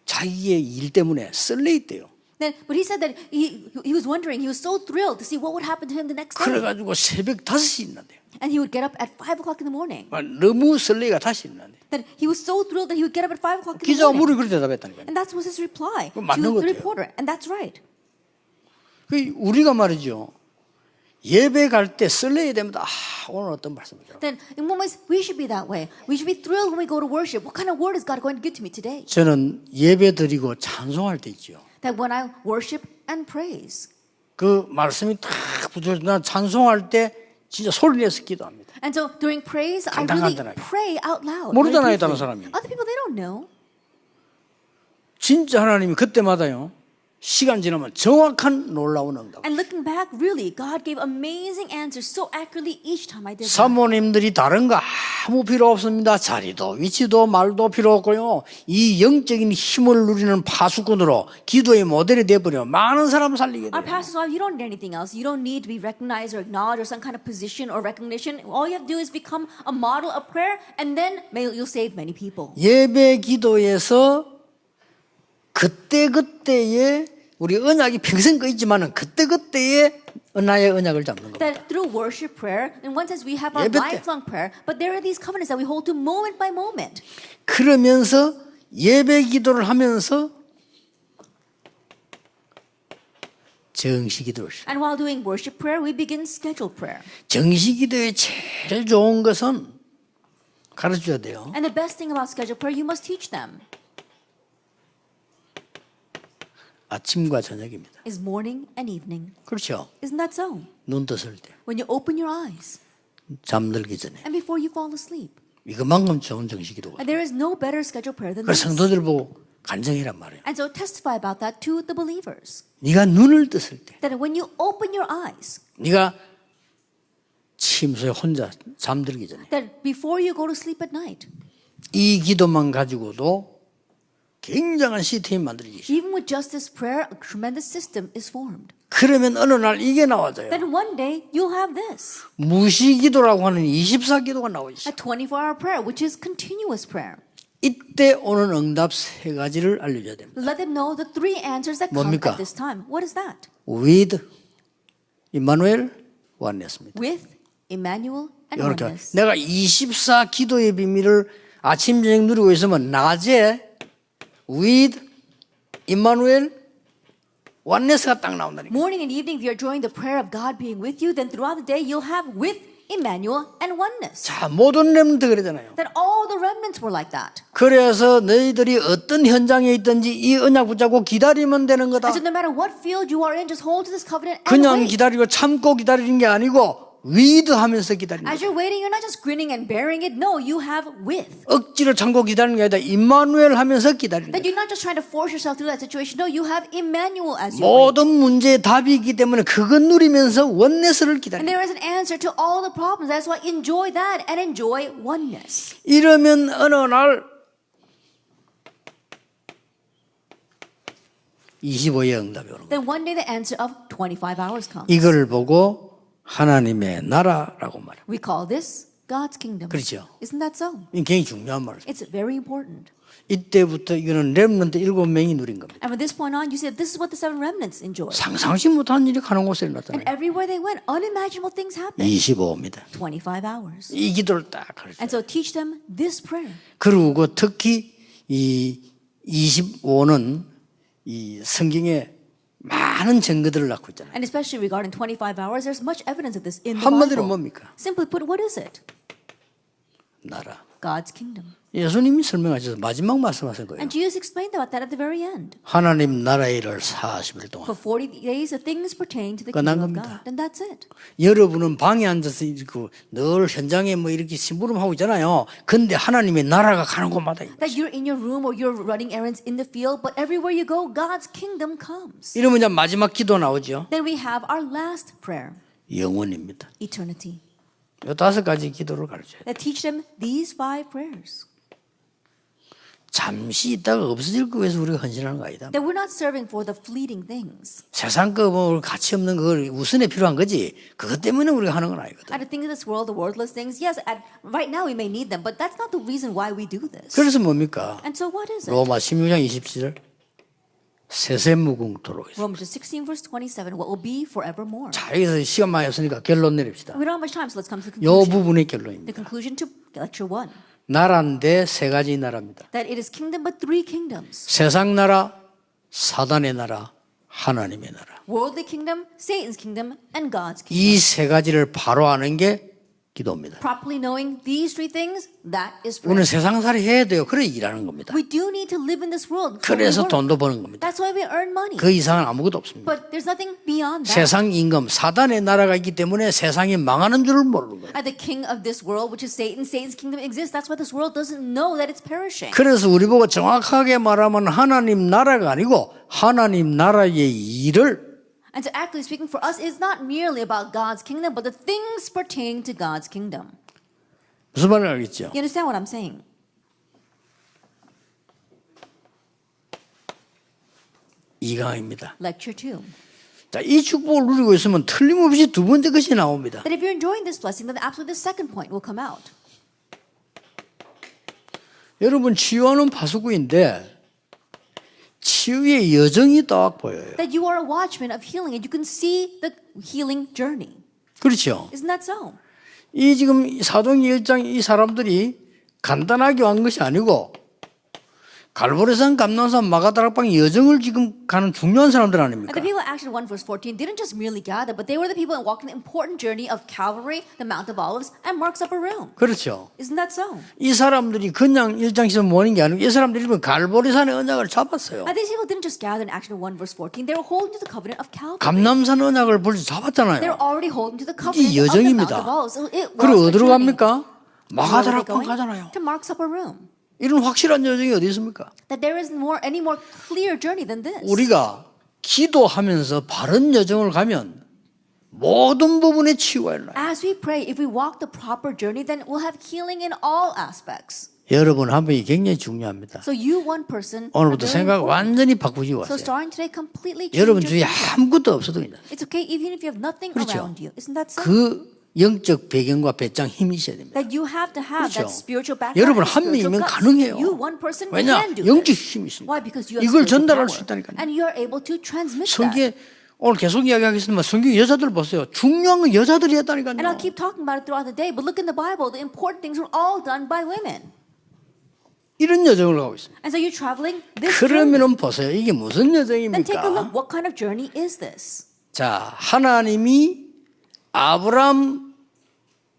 자기의 일 때문에 설레 있대요. But he said that he was wondering, he was so thrilled to see what would happen to him the next day. 그래가지고 새벽 5시 일어난대요. And he would get up at 5 o'clock in the morning. 너무 설레가 5시 일어난대요. That he was so thrilled that he would get up at 5 o'clock in the 기자가 morning. 물을 그렇게 대답했다니까요. And that was his reply to 그건 맞는 것 the 같아요. reporter. And that's right. 우리가 말이죠. 예배 갈 때 설레야 됩니다. 오늘 어떤 말씀이죠? Then in one way, we should be that way. We should be thrilled when we go to worship. What kind of word is God going to give to me today? 저는 예배 드리고 찬송할 때 있죠. That when I worship and praise. 그 말씀이 딱 붙어서 난 찬송할 때 진짜 소리 내서 기도합니다. And so during praise, I really 간단하게. pray out loud. 모르잖아요, very 다른 briefly. 사람이. Other people, they don't know. 진짜 하나님이 그때마다요. 시간 지나면 정확한 놀라운 응답. And looking back, really, God gave amazing answers so accurately each time I did that. 사모님들이 다른 거 아무 필요 없습니다. 자리도 위치도 말도 필요 없고요. 이 영적인 힘을 누리는 파수꾼으로 기도의 모델이 되어버리면 많은 사람 살리게 Our 돼요. pastor's wife, you don't need anything else. You don't need to be recognized or acknowledged or some kind of position or recognition. All you have to do is become a model of prayer, and then you'll save many people. 예배 기도에서 그때그때의 우리 언약이 평생 거 있지만은 그때그때의 나의 언약을 잡는 겁니다. That through worship prayer, in one sense, we have our 예배 때. lifelong prayer, but there are these covenants that we hold to moment by moment. 그러면서 예배 기도를 하면서 정시 기도를 시작. And while doing worship prayer, we begin scheduled prayer. 정시 기도의 제일 좋은 것은 가르쳐줘야 돼요. And the best thing about scheduled prayer, you must teach them, 아침과 저녁입니다. is morning and evening. 그렇죠. Isn't that so? 눈 떴을 때, When you open your eyes 잠들기 전에. and before you fall asleep. 이것만큼 좋은 정시 기도가. And there is no better scheduled prayer than 그래서 this. 성도들 보고 간증이란 말이에요. And so testify about that to the believers. 네가 눈을 떴을 때, That when you open your eyes, 네가 침소에 혼자 잠들기 전에 that before you go to sleep at night, 이 기도만 가지고도 굉장한 시스템이 만들어지죠. even with just this prayer, a tremendous system is formed. 그러면 어느 날 이게 나와져요. Then one day you'll have this, 무시기도라고 하는 24기도가 나오죠. a 24-hour prayer, which is continuous prayer. 이때 오는 응답 세 가지를 알려줘야 됩니다. Let them know the three answers that come 뭡니까? at this time. What is that? With 임마누엘 원냈습니다. With Emmanuel and 이렇게 oneness. 내가 24 기도의 비밀을 아침 저녁 누리고 있으면 낮에 with 임마누엘 원네스가 딱 나온다니까. Morning and evening, if you're enjoying the prayer of God being with you, then throughout the day you'll have with Emmanuel and oneness. 자, 모든 렘넌트 그러잖아요. That all the remnants were like that. 그래서 너희들이 어떤 현장에 있든지 이 언약 붙잡고 기다리면 되는 거다. And so no matter what field you are in, just hold to this covenant and 그냥 wait. 기다리고 참고 기다리는 게 아니고 with 하면서 기다리는 As 거다. you're waiting, you're not just grinning and bearing it. No, you have with. 억지로 참고 기다리는 게 아니라 임마누엘 하면서 기다리는 That 거다. you're not just trying to force yourself through that situation. No, you have Emmanuel as your wait. 모든 문제의 답이 있기 때문에 그것 누리면서 원네스를 And 기다린다. there is an answer to all the problems. That's why enjoy that and enjoy oneness. 이러면 어느 날 25의 응답이 오는 거예요. Then one day the answer of 25 hours comes. 이걸 보고 하나님의 나라라고 말해요. We call this God's kingdom. 그렇죠. Isn't that so? 이게 굉장히 중요한 말이에요. It's very important. 이때부터 이거는 렘넌트 7명이 누린 겁니다. And from this point on, you see, this is what the seven remnants enjoy. 상상치 못한 일이 가는 곳에 And 일어났잖아요. everywhere they went, unimaginable things happened. 25입니다. 25 hours. 이 기도를 딱 가르쳐요. And so teach them this prayer. 그리고 특히 이 25는 이 성경에 많은 증거들을 갖고 있잖아요. And especially regarding 25 hours, there's much evidence of this in the 한마디로 Bible. 뭡니까? Simply put, what is it? 나라. God's kingdom. 예수님이 설명하셔서 마지막 말씀하신 거예요. And Jesus explained about that at the very end. 하나님 나라의 일을 40일 동안. For 40 days, the things pertain to the 끝난 kingdom of 겁니다. God. And that's it. 여러분은 방에 앉아서 이렇게 늘 현장에 뭐 이렇게 심부름하고 있잖아요. 근데 하나님의 나라가 가는 곳마다 있어요. That you're in your room or you're running errands in the field, but everywhere you go, God's kingdom comes. 이러면 이제 마지막 기도 나오죠. Then we have our last prayer, 영원입니다. eternity. 이 5가지 기도를 가르쳐요. That teach them these 5 prayers. 잠시 있다가 없어질 거 위해서 우리가 헌신하는 거 아니다. That we're not serving for the fleeting things. 세상 거 뭐 가치 없는 그걸 우선에 필요한 거지. 그것 때문에 우리가 하는 건 아니거든. And the things of this world, the worthless things, yes, right now we may need them, but that's not the reason why we do this. 그래서 뭡니까? And so what is it? 로마 16장 27절 세세무궁토록 있어요. Romans 16 verse 27, what will be forevermore. 자, 여기서 시간 많이 없으니까 결론 내립시다. We don't have much time, so let's come to the 요 conclusion. 부분의 The 결론입니다. conclusion to lecture 1. 나라인데 3가지 나라입니다. That it is kingdom but 3 kingdoms. 세상 나라, 사단의 나라, 하나님의 나라. Worldly kingdom, Satan's kingdom, and God's kingdom. 이 3가지를 바로 아는 게 기도입니다. Properly knowing these 3 things, that is 우리는 prayer. 세상살이 해야 돼요. 그래 일하는 겁니다. We do need to live in this world. So we 그래서 work. 돈도 버는 겁니다. That's why we earn money. 그 이상은 아무것도 없습니다. But there's nothing beyond that. 세상 임금, 사단의 나라가 있기 때문에 세상이 망하는 줄을 모르는 거예요. At the king of this world, which is Satan, Satan's kingdom exists. That's why this world doesn't know that it's perishing. 그래서 우리 보고 정확하게 말하면 하나님 나라가 아니고 하나님 나라의 일을 And so actually speaking for us, it's not merely about God's kingdom, but the things pertaining to God's kingdom. 무슨 말인지 알겠죠? You understand what I'm saying? 이강입니다. Lecture 2. 자, 이 축복을 누리고 있으면 틀림없이 두 번째 것이 나옵니다. That if you're enjoying this blessing, then absolutely the second point will come out. 여러분 치유하는 파수꾼인데 치유의 여정이 딱 보여요. That you are a watchman of healing and you can see the healing journey. 그렇죠. Isn't that so? 이 지금 사도행전 1장 이 사람들이 간단하게 온 것이 아니고 갈보리산, 감난산, 마가다락방 여정을 지금 가는 중요한 사람들 And 아닙니까? the people in Action 1 verse 14 didn't just merely gather, but they were the people walking the important journey of Calvary, the Mount of Olives, and Mark's upper room. 그렇죠. Isn't that so? 이 사람들이 그냥 일장에서 모이는 게 아니고 이 사람들이 갈보리산의 언약을 잡았어요. And these people didn't just gather in Action 1 verse 14, they were holding to the covenant of Calvary. 감남산 언약을 벌써 They 잡았잖아요. were already holding to the 이게 covenant of the Mount 여정입니다. of Olives. So it was 그리고 a 어디로 journey. 갑니까? Where were they 마가다락방 going? 가잖아요. To Mark's upper room. 이런 확실한 여정이 어디 있습니까? That there is any more clear journey than this. 우리가 기도하면서 바른 여정을 가면 모든 부분에 치유가 일어나요. As we pray, if we walk the proper journey, then we'll have healing in all aspects. 여러분 한 분이 굉장히 중요합니다. So you, one person, are 오늘부터 very 생각 important. 완전히 바꾸시고 So 왔어요. starting today, completely change 여러분 your 주위에 thinking. 아무것도 없어도 그냥 It's okay even if you have nothing 그렇죠. around you. Isn't that so? 그 영적 배경과 배짱 힘이 있어야 됩니다. That you have to have 그렇죠. that spiritual background. 여러분 and 한 spiritual 명이면 guts. 가능해요. You, one person, 왜냐? can do 영적 this. 힘이 있습니다. Why? Because you have 이걸 spiritual 전달할 power. 수 있다니까요. And you are able to transmit that. 성경에 오늘 계속 이야기하겠지만 성경 여자들 보세요. 중요한 건 여자들이 했다니까요. And I'll keep talking about it throughout the day, but look in the Bible, the important things were all done by women. 이런 여정을 가고 있습니다. And so you're traveling this journey. 그러면은 보세요. 이게 무슨 Then take a look. 여정입니까? What kind of journey is this? 자, 하나님이 아브람,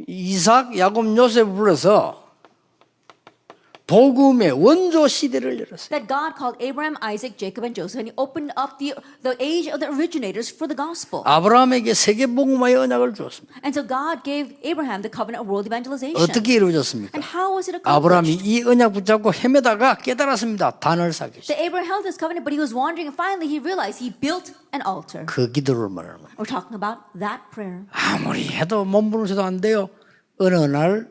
이삭, 야곱, 요셉을 불러서 복음의 원조 시대를 열었어요. That God called Abraham, Isaac, Jacob, and Joseph, and He opened up the age of the originators for the gospel. 아브라함에게 세계 복음화의 언약을 주었습니다. And so God gave Abraham the covenant of world evangelization. 어떻게 이루어졌습니까? And how was it 아브라함이 accomplished? 이 언약 붙잡고 헤매다가 깨달았습니다. 단을 쌓기 시작. That Abraham held this covenant, but he was wandering, and finally he realized he built an altar. 그 기도를 말하는 거예요. We're talking about that prayer. 아무리 해도 몸부림쳐도 안 돼요. 어느 날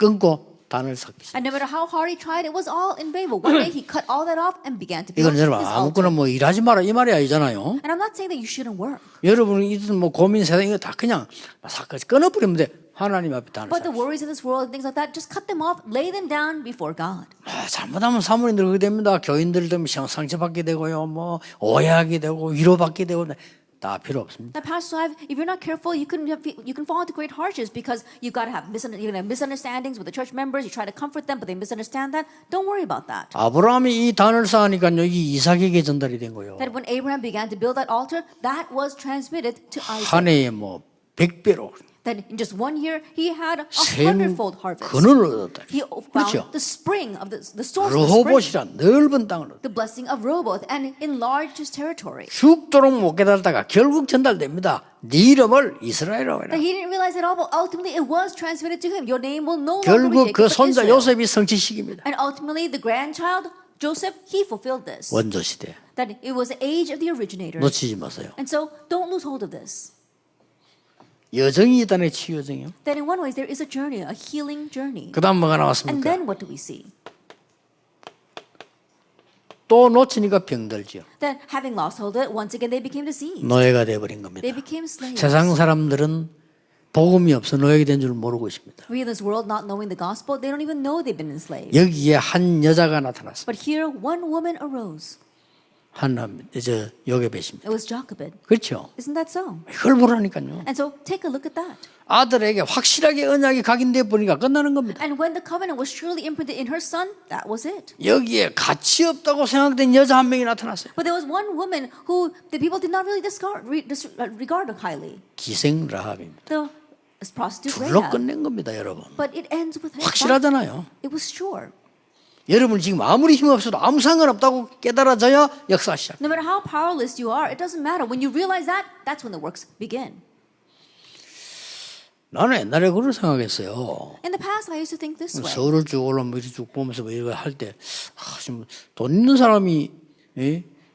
끊고 단을 쌓기 시작. And no matter how hard he tried, it was all in vain. But one day he cut all that off and began to build 이건 his 여러분 아무거나 altar. 뭐 일하지 마라 이 말이 아니잖아요. And I'm not saying that you shouldn't work. 여러분이 이든 뭐 고민 세상 이거 다 그냥 사까지 끊어버리면 돼. 하나님 앞에 단을 But the 쌓기. worries of this world and things like that, just cut them off, lay them down before God. 잘못하면 사모님들 그렇게 됩니다. 교인들 되면 상처받게 되고요. 뭐 오해하게 되고 위로받게 되고 다 필요 없습니다. Now, Pastor Clive, if you're not careful, you can fall into great hardships because you've got to have misunderstandings with the church members. You try to comfort them, but they misunderstand that. Don't worry about that. 아브라함이 이 단을 쌓으니까요. 이 이삭에게 전달이 된 거예요. That when Abraham began to build that altar, that was transmitted to Isaac. 한 해에 뭐 100배로 That in just 1 year, he had a 샘 100-fold harvest. 근원을 얻었다. He 그렇죠. found the spring of the source of the spring, 르호봇이란 넓은 땅을 얻었다. the blessing of Rehoboth, and enlarged his territory. 죽도록 못 깨달다가 결국 전달됩니다. 네 이름을 이스라엘이라고 해라. That he didn't realize it all, but ultimately it was transmitted to him. Your name will no longer 결국 be 그 Jacob, but 손자 Israel. 요셉이 성취시킵니다. And ultimately, the grandchild, Joseph, he fulfilled this. 원조 시대. That it was the age of the originators. 놓치지 마세요. And so, don't lose hold of this. 여정이 있다는 치유 여정이요. That in one way, there is a journey, a healing journey. 그다음 뭐가 And 나왔습니까? then what do we see? 또 놓치니까 병들죠. That having lost hold of it, once again, they became diseased. 노예가 돼버린 겁니다. They became slaves. 세상 사람들은 복음이 없어 노예가 된 줄 모르고 있습니다. We in this world not knowing the gospel, they don't even know they've been enslaved. 여기에 한 여자가 나타났습니다. But here, one woman arose. 저 요게벳입니다. It was Jochebed. 그렇죠? Isn't that so? 이걸 보라니까요. And so, take a look at that. 아들에게 확실하게 언약이 각인돼 버리니까 끝나는 겁니다. And when the covenant was surely imprinted in her son, that was it. 여기에 가치 없다고 생각된 여자 한 명이 나타났어요. But there was one woman who the people did not really regard highly. 기생 라합입니다. The prostitute 둘로 Rahab. 끝낸 겁니다, 여러분. But it ends with her. 확실하잖아요. It was sure. 여러분 지금 아무리 힘 없어도 아무 상관없다고 깨달아져야 역사 시작. No matter how powerless you are, it doesn't matter. When you realize that, that's when the works begin. 나는 옛날에 그걸 생각했어요. In the past, I used to think this way. 서울을 쭉 올라오면 이렇게 쭉 보면서 뭐 이거 할 때, 좀 돈 있는 사람이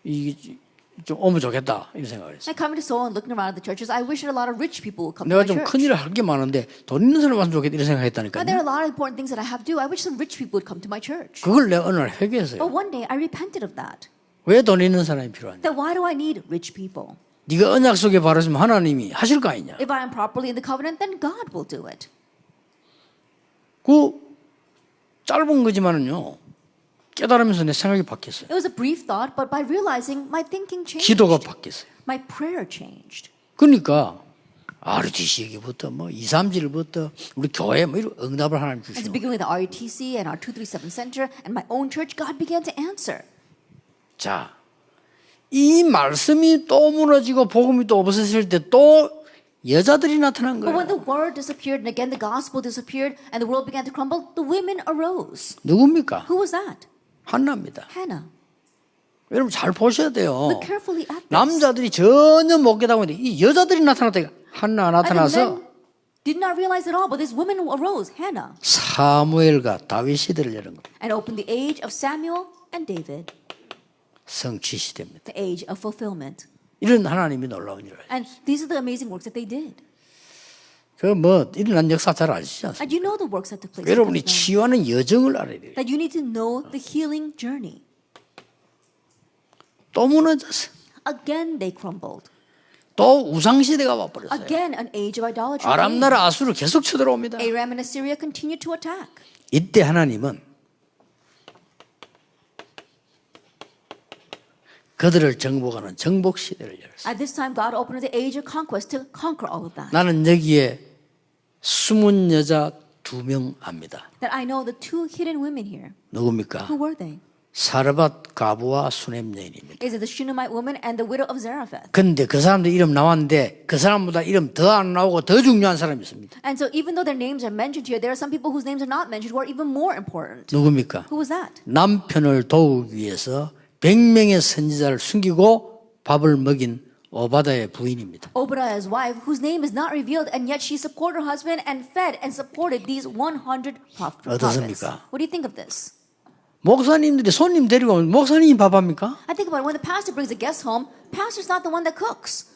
이게 좀 오면 좋겠다 이런 생각을 했어요. And coming to Seoul and looking around at the churches, I wish that a lot of rich people would come to 내가 my 좀 church. 큰일을 할 게 많은데 돈 있는 사람 왔으면 좋겠다 이런 But there 생각했다니까요. are a lot of important things that I have to do. I wish some rich people would come to my church. 그걸 내가 어느 날 회개했어요. But one day, I repented of that. 왜 돈 있는 사람이 필요한데? That why do I need rich people? 네가 언약 속에 바르시면 하나님이 하실 거 아니냐? If I am properly in the covenant, then God will do it. 그 짧은 거지만은요. 깨달으면서 내 생각이 바뀌었어요. It was a brief thought, but by realizing, my thinking changed. 기도가 바뀌었어요. My prayer changed. 그러니까 RUTC에게부터 뭐 237부터 우리 교회 뭐 이런 응답을 하나님 And so 주시고 beginning with the RUTC and our 237 Center and my own church, God began to answer. 자, 이 말씀이 또 무너지고 복음이 또 없어질 때 또 여자들이 나타난 But when 거예요. the word disappeared and again the gospel disappeared and the world began to crumble, the women arose. 누굽니까? Who was that? 한나입니다. Hannah. 여러분 잘 보셔야 돼요. Look carefully at this. 남자들이 전혀 못 깨닫고 있는데 이 여자들이 나타났다. 한나 And the 나타나서 men did not realize at all, but this woman arose, Hannah, 사무엘과 다윗 시대를 여는 겁니다. and opened the age of Samuel and David, 성취 시대입니다. the age of fulfillment. 이런 하나님이 놀라운 일을. And these are the amazing works that they did. 그 뭐 일어난 역사 잘 아시지 않습니까? And you know the works that took place. 여러분이 because of them. 치유하는 여정을 알아야 돼요. That you need to know the healing journey. 또 무너졌어. Again, they crumbled. 또 우상 시대가 와버렸어요. Again, an age of idolatry. 아람 came. 나라 아수르 계속 쳐들어옵니다. Aram and Assyria continued to attack. 이때 하나님은 그들을 정복하는 정복 시대를 열었어요. At this time, God opened the age of conquest to conquer all of that. 나는 여기에 숨은 여자 2명 압니다. That I know the two hidden women here. 누굽니까? Who were they? 사르밧 가부와 수넴 여인입니다. Is it the Shunammite woman and the widow of Zarephath? 근데 그 사람들 이름 나왔는데 그 사람보다 이름 더 안 나오고 더 중요한 사람이 있습니다. And so even though their names are mentioned here, there are some people whose names are not mentioned who are even more important. 누굽니까? Who was that? 남편을 도우기 위해서 100명의 선지자를 숨기고 밥을 먹인 오바다의 부인입니다. Obadiah's wife, whose name is not revealed, and yet she supported her husband and fed and supported these 100 prophets. 어떻습니까? What do you think of this? 목사님들이 손님 데리고 오면 목사님이 밥합니까? I think about it. When the pastor brings a guest home, pastor's not the one that cooks.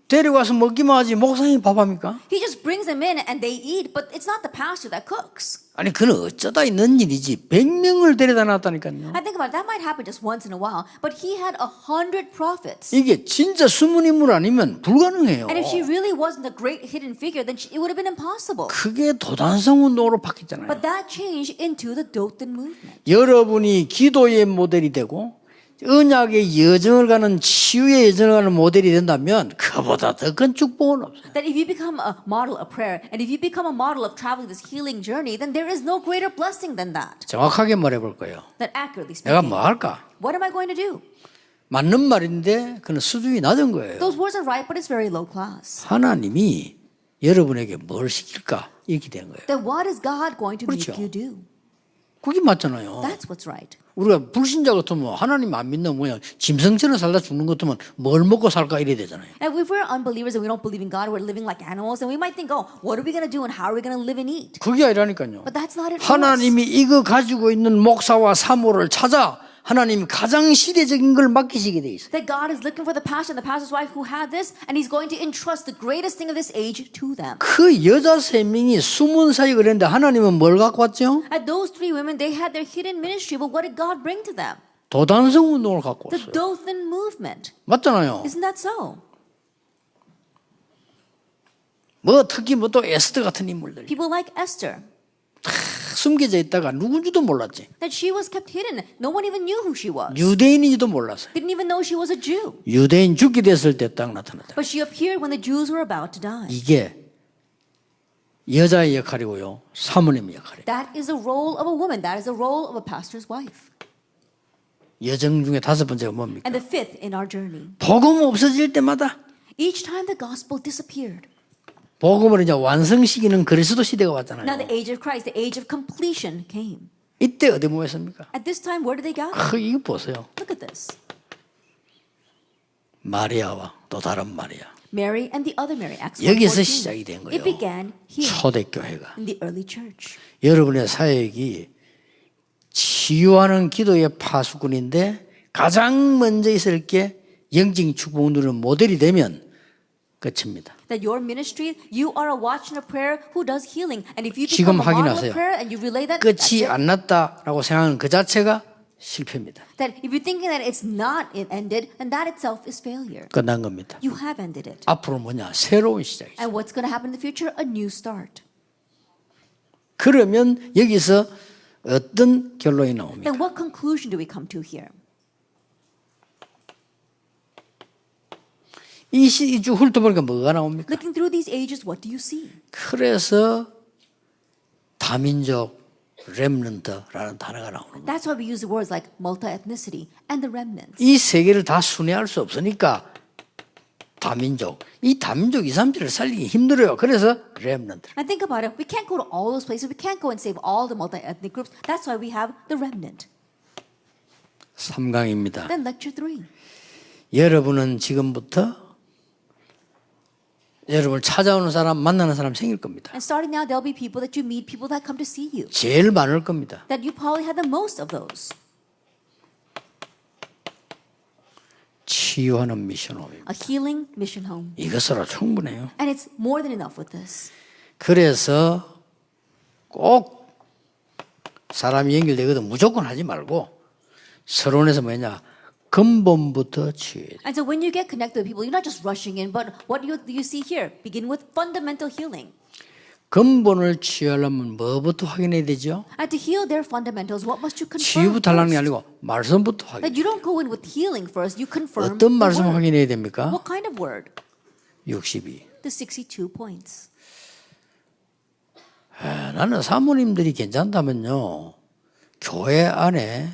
데리고 와서 먹기만 하지 목사님이 밥합니까? He just brings them in and they eat, but it's not the pastor that cooks. 아니 그는 어쩌다 있는 일이지 100명을 데려다 놨다니까요. I think about it. That might happen just once in a while, but he had 100 prophets. 이게 진짜 숨은 인물 아니면 불가능해요. And if she really wasn't a great hidden figure, then it would have been impossible. 그게 도단성 운동으로 바뀌었잖아요. But that changed into the Dothan movement. 여러분이 기도의 모델이 되고 언약의 여정을 가는 치유의 여정을 가는 모델이 된다면 그보다 더 큰 축복은 없어요. That if you become a model of prayer, and if you become a model of traveling this healing journey, then there is no greater blessing than that. 정확하게 말해볼 거예요. That accurately 내가 speaking, 뭐 할까? what am I going to do? 맞는 말인데 그는 수준이 낮은 거예요. Those words are right, but it's very low class. 하나님이 여러분에게 뭘 시킬까? 이렇게 된 거예요. Then what is God going to 그렇죠. make you do? 그게 맞잖아요. That's what's right. 우리가 불신자 같으면 하나님 안 믿는 뭐야 짐승처럼 살다 죽는 것 같으면 뭘 먹고 살까 이래야 되잖아요. And if we're unbelievers and we don't believe in God, we're living like animals, then we might think, oh, what are we going to do and how are we going to live and eat? 그게 아니라니까요. But that's not it for us. 하나님이 이거 가지고 있는 목사와 사모를 찾아 하나님 가장 시대적인 걸 맡기시게 돼 있어요. That God is looking for the pastor and the pastor's wife who had this, and He's going to entrust the greatest thing of this age to them. 그 여자 3명이 숨은 사역을 했는데 하나님은 뭘 갖고 왔죠? And those three women, they had their hidden ministry, but what did God bring to them? 도단성 운동을 갖고 The 왔어요. Dothan movement. 맞잖아요. Isn't that so? 뭐 특히 뭐 또 에스더 같은 인물들 People like Esther, 숨겨져 있다가 누군지도 몰랐지. that she was kept hidden. No one even knew who she was. 유대인인지도 몰랐어요. Didn't even know she was a Jew. 유대인 죽게 됐을 때 딱 나타나더라. But she appeared when the Jews were about to die. 이게 여자의 역할이고요. 사모님의 역할이에요. That is the role of a woman. That is the role of a pastor's wife. 여정 중에 5번째가 뭡니까? And the fifth in our journey. 복음 없어질 때마다 Each time the gospel disappeared. 복음을 이제 완성시키는 그리스도 시대가 왔잖아요. Now the age of Christ, the age of completion came. 이때 어디 모였습니까? At this time, where did they gather? 이거 보세요. Look at this. 마리아와 또 다른 마리아. Mary and the other Mary. Acts 여기서 1:14. 시작이 된 거예요. It began here 초대교회가. in the early church. 여러분의 사역이 치유하는 기도의 파수꾼인데 가장 먼저 있을 게 영적인 축복 누리는 모델이 되면 끝입니다. That your ministry, you are a watch and a prayer who does healing. And if you 지금 become a model 확인하세요. of prayer and you relay that, that's 끝이 it. 안 났다라고 생각하는 그 자체가 실패입니다. That if you're thinking that it's not ended, then that itself is failure. 끝난 겁니다. You have ended it. 앞으로 뭐냐? 새로운 시작이죠. And what's going to happen in the future? A new start. 그러면 여기서 어떤 결론이 나옵니까? Then what conclusion do we come to here? 이쭉 훑어보니까 뭐가 나옵니까? Looking through these ages, what do you see? 그래서 다민족 렘넌트라는 단어가 나오는 거예요. That's why we use the words like multi-ethnicity and the remnants. 이 세 개를 다 순회할 수 없으니까 다민족, 이 다민족 2, 3지를 살리기 힘들어요. 그래서 렘넌트. And think about it. We can't go to all those places. We can't go and save all the multi-ethnic groups. That's why we have the remnant. 3강입니다. Then lecture 3. 여러분은 지금부터 여러분을 찾아오는 사람, 만나는 사람 생길 겁니다. And starting now, there'll be people that you meet, people that come to see you. 제일 많을 겁니다. That you probably had the most of those. 치유하는 미션홈입니다. A healing mission home. 이것으로 충분해요. And it's more than enough with this. 그래서 꼭 사람이 연결되거든 무조건 하지 말고 서론에서 뭐냐 근본부터 치유해야 돼. And so when you get connected with people, you're not just rushing in, but what do you see here? Begin with fundamental healing. 근본을 치유하려면 뭐부터 확인해야 되죠? And to heal their fundamentals, what must you confirm? 치유부터 하려는 게 first? 아니고 말씀부터 확인. That you don't go in with healing first, you confirm 어떤 the 말씀 word. 확인해야 됩니까? What kind of word? 62. The 62 points. 나는 사모님들이 괜찮다면요. 교회 안에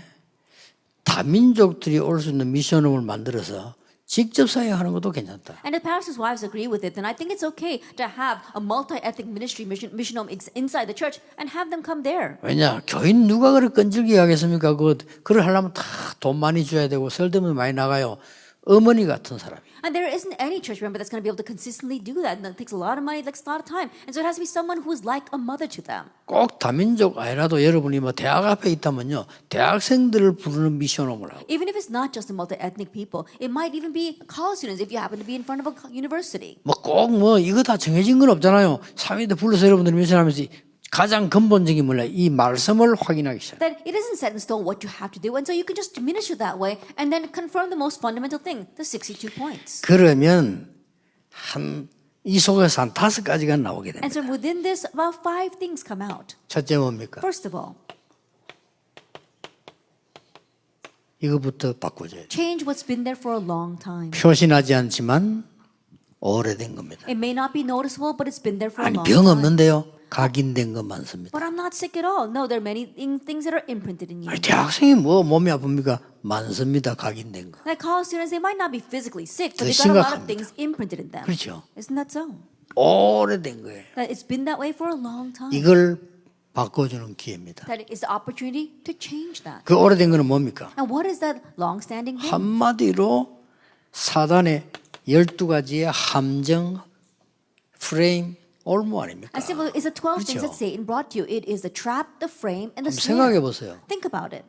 다민족들이 올 수 있는 미션홈을 만들어서 직접 사역하는 것도 괜찮다. And if pastors' wives agree with it, then I think it's okay to have a multi-ethnic ministry mission home inside the church and have them come there. 왜냐? 교인 누가 그렇게 끈질기게 하겠습니까? 그걸 하려면 다 돈 많이 줘야 되고 쓸데없이 많이 나가요. 어머니 같은 사람이. And there isn't any church member that's going to be able to consistently do that. And it takes a lot of money, it takes a lot of time. And so it has to be someone who is like a mother to them. 꼭 다민족 아니라도 여러분이 뭐 대학 앞에 있다면요. 대학생들을 부르는 미션홈을 하고. Even if it's not just the multi-ethnic people, it might even be college students if you happen to be in front of a university. 뭐 꼭 뭐 이거 다 정해진 건 없잖아요. 사회대 불러서 여러분들이 미션하면서 가장 근본적인 몰라 이 말씀을 확인하기 시작. That it isn't set in stone what you have to do. And so you can just minister that way and then confirm the most fundamental thing, the 62 points. 그러면 이 속에서 한 5가지가 나오게 됩니다. And so within this, about 5 things come out. 첫째 뭡니까? First of all, 이거부터 바꿔줘야 돼. change what's been there for a long time. 표시나지 않지만 오래된 겁니다. It may not be noticeable, but it's been there for a 아니 long 병 time. 없는데요. 각인된 거 많습니다. But I'm not sick at all. No, there are many things that are imprinted in you. 아니 대학생이 뭐 몸이 아픕니까? 많습니다. 각인된 거. Like college students, they might not be physically sick, but 더 they got a lot of 심각합니다. things imprinted in them. 그렇죠. Isn't that so? 오래된 거예요. That it's been that way for a long time. 이걸 바꿔주는 기회입니다. That is the opportunity to change that. 그 오래된 거는 뭡니까? And what is that long-standing thing? 한마디로 사단의 12가지의 함정, 프레임, 올무 아닙니까? And simple, it's the 12 things 그렇죠. that Satan brought you. It is the trap, the frame, and the 한번 snare. 생각해 보세요. Think about it.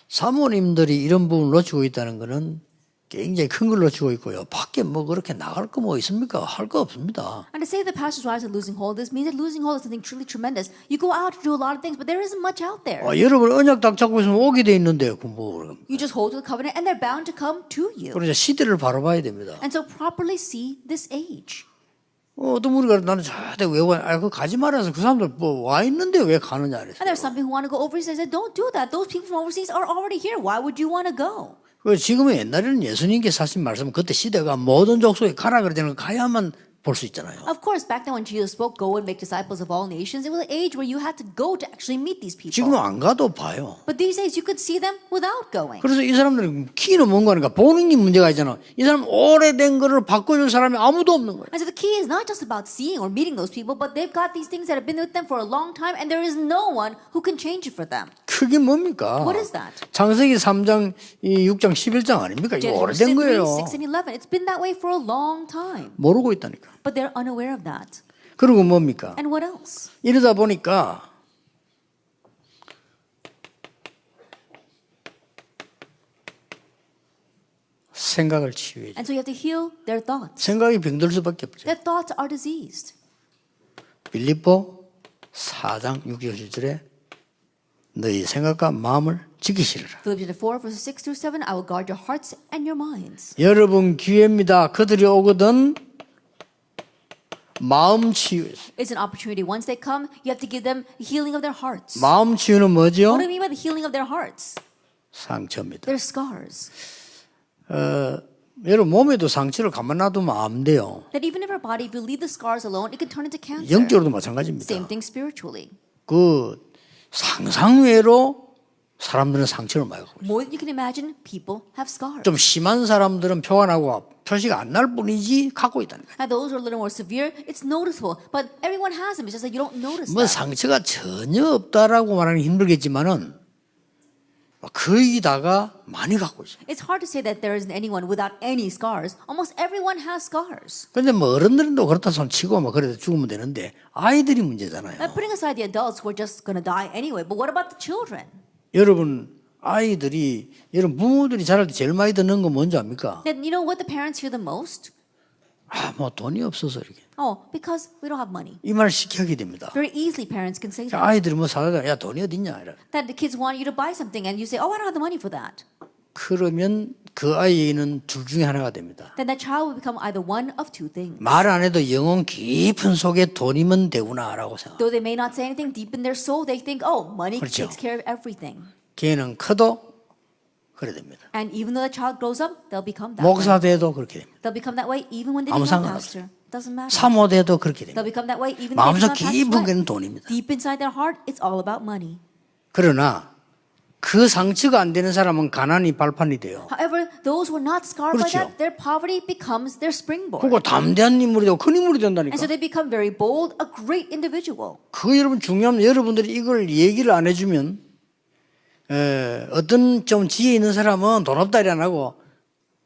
사모님들이 이런 부분을 놓치고 있다는 것은 굉장히 큰 걸 놓치고 있고요. 밖에 뭐 그렇게 나갈 거 뭐 있습니까? 할 거 없습니다. And to say the pastor's wives are losing hold, this means that losing hold is something truly tremendous. You go out to do a lot of things, but there isn't much out there. 여러분 언약 딱 잡고 있으면 오게 돼 있는데요. 뭐 You just hold to the covenant, and they're bound to come to you. 그러자 시대를 바로 봐야 됩니다. And so properly see this age. 어떤 우리가 나는 저대 왜 와? 그 가지 말아서 그 사람들 뭐 와 있는데 왜 가느냐 그랬어요. And there's some people who want to go overseas. I said, don't do that. Those people from overseas are already here. Why would you want to go? 지금은 옛날에는 예수님께서 하신 말씀은 그때 시대가 모든 족속에 가라 그러잖아요. 가야만 볼 수 있잖아요. Of course, back then when Jesus spoke, go and make disciples of all nations, it was an age where you had to go to actually meet these 지금은 people. 안 가도 봐요. But these days, you could see them without going. 그래서 이 사람들이 키는 뭔가 하니까 보는 게 문제가 있잖아. 이 사람 오래된 거를 바꿔줄 사람이 아무도 없는 거예요. And so the key is not just about seeing or meeting those people, but they've got these things that have been with them for a long time, and there is no one who can change it for them. 그게 뭡니까? What is that? 창세기 3장, 6장, 11장 아닙니까? 이거 Genesis 오래된 3, 거예요. 6, and 11. It's been that way for a long time. 모르고 있다니까. But they're unaware of that. 그리고 뭡니까? And what else? 이러다 보니까 생각을 치유해. And so you have to heal their thoughts. 생각이 병들 수밖에 없죠. Their thoughts are diseased. 빌립보 4장 6절 7절에 너희 생각과 마음을 지키시리라. Philippians 4, verses 6 through 7, I will guard your hearts and your minds. 여러분 기회입니다. 그들이 오거든 마음 치유였어요. It's an opportunity. Once they come, you have to give them healing of their hearts. 마음 치유는 뭐죠? What do you mean by the healing of their hearts? 상처입니다. Their scars. 여러분 몸에도 상처를 가만 놔두면 안 돼요. That even if our body, if you leave the scars alone, it can turn into cancer. 영적으로도 마찬가지입니다. Same thing spiritually. 그 상상외로 사람들은 상처를 많이 갖고 있어요. More than you can imagine, people have scars. 좀 심한 사람들은 표가 나고 표시가 안 날 뿐이지 갖고 있다는 거예요. Now those who are a little more severe, it's noticeable. But everyone has them. It's just that you don't notice 뭐 them. 상처가 전혀 없다라고 말하는 게 힘들겠지만은 거의다가 많이 갖고 있어요. It's hard to say that there isn't anyone without any scars. Almost everyone has scars. 근데 뭐 어른들도 그렇다 손 치고 뭐 그래도 죽으면 되는데 아이들이 문제잖아요. Now, putting aside the adults who are just going to die anyway, but what about the children? 여러분 아이들이 여러분 부모들이 자랄 때 제일 많이 듣는 건 뭔지 압니까? Then you know what the parents hear the most? 뭐 돈이 없어서 이렇게 Oh, because we don't have money. 이 말을 쉽게 하게 됩니다. Very easily parents can say that. 아이들이 뭐 사다 야 돈이 어딨냐 이래. That the kids want you to buy something and you say, oh, I don't have the money for that. 그러면 그 아이는 둘 중에 하나가 됩니다. Then that child will become either one of two things. 말 안 해도 영혼 깊은 속에 돈이면 되구나라고 생각. Though they may not say anything deep in their soul, they think, oh, money 그렇죠. takes care of everything. 걔는 커도 그래 됩니다. And even though the child grows up, they'll become that way. 목사 돼도 그렇게 됩니다. They'll become that way even when they 아무 become 상관없어요. pastor. Doesn't matter. 사모 돼도 그렇게 They'll 됩니다. become that way even when they 마음속 become 깊은 pastor. 게는 돈입니다. Deep inside their heart, it's all about money. 그러나 그 상처가 안 되는 사람은 가난이 발판이 돼요. However, those who are not scarred by 그렇죠. that, their poverty becomes their springboard. 그리고 담대한 인물이 되고 큰 인물이 된다니까. And so they become very bold, a great individual. 그 여러분 중요한 여러분들이 이걸 얘기를 안 해주면 어떤 좀 지혜 있는 사람은 돈 없다 이래 안 하고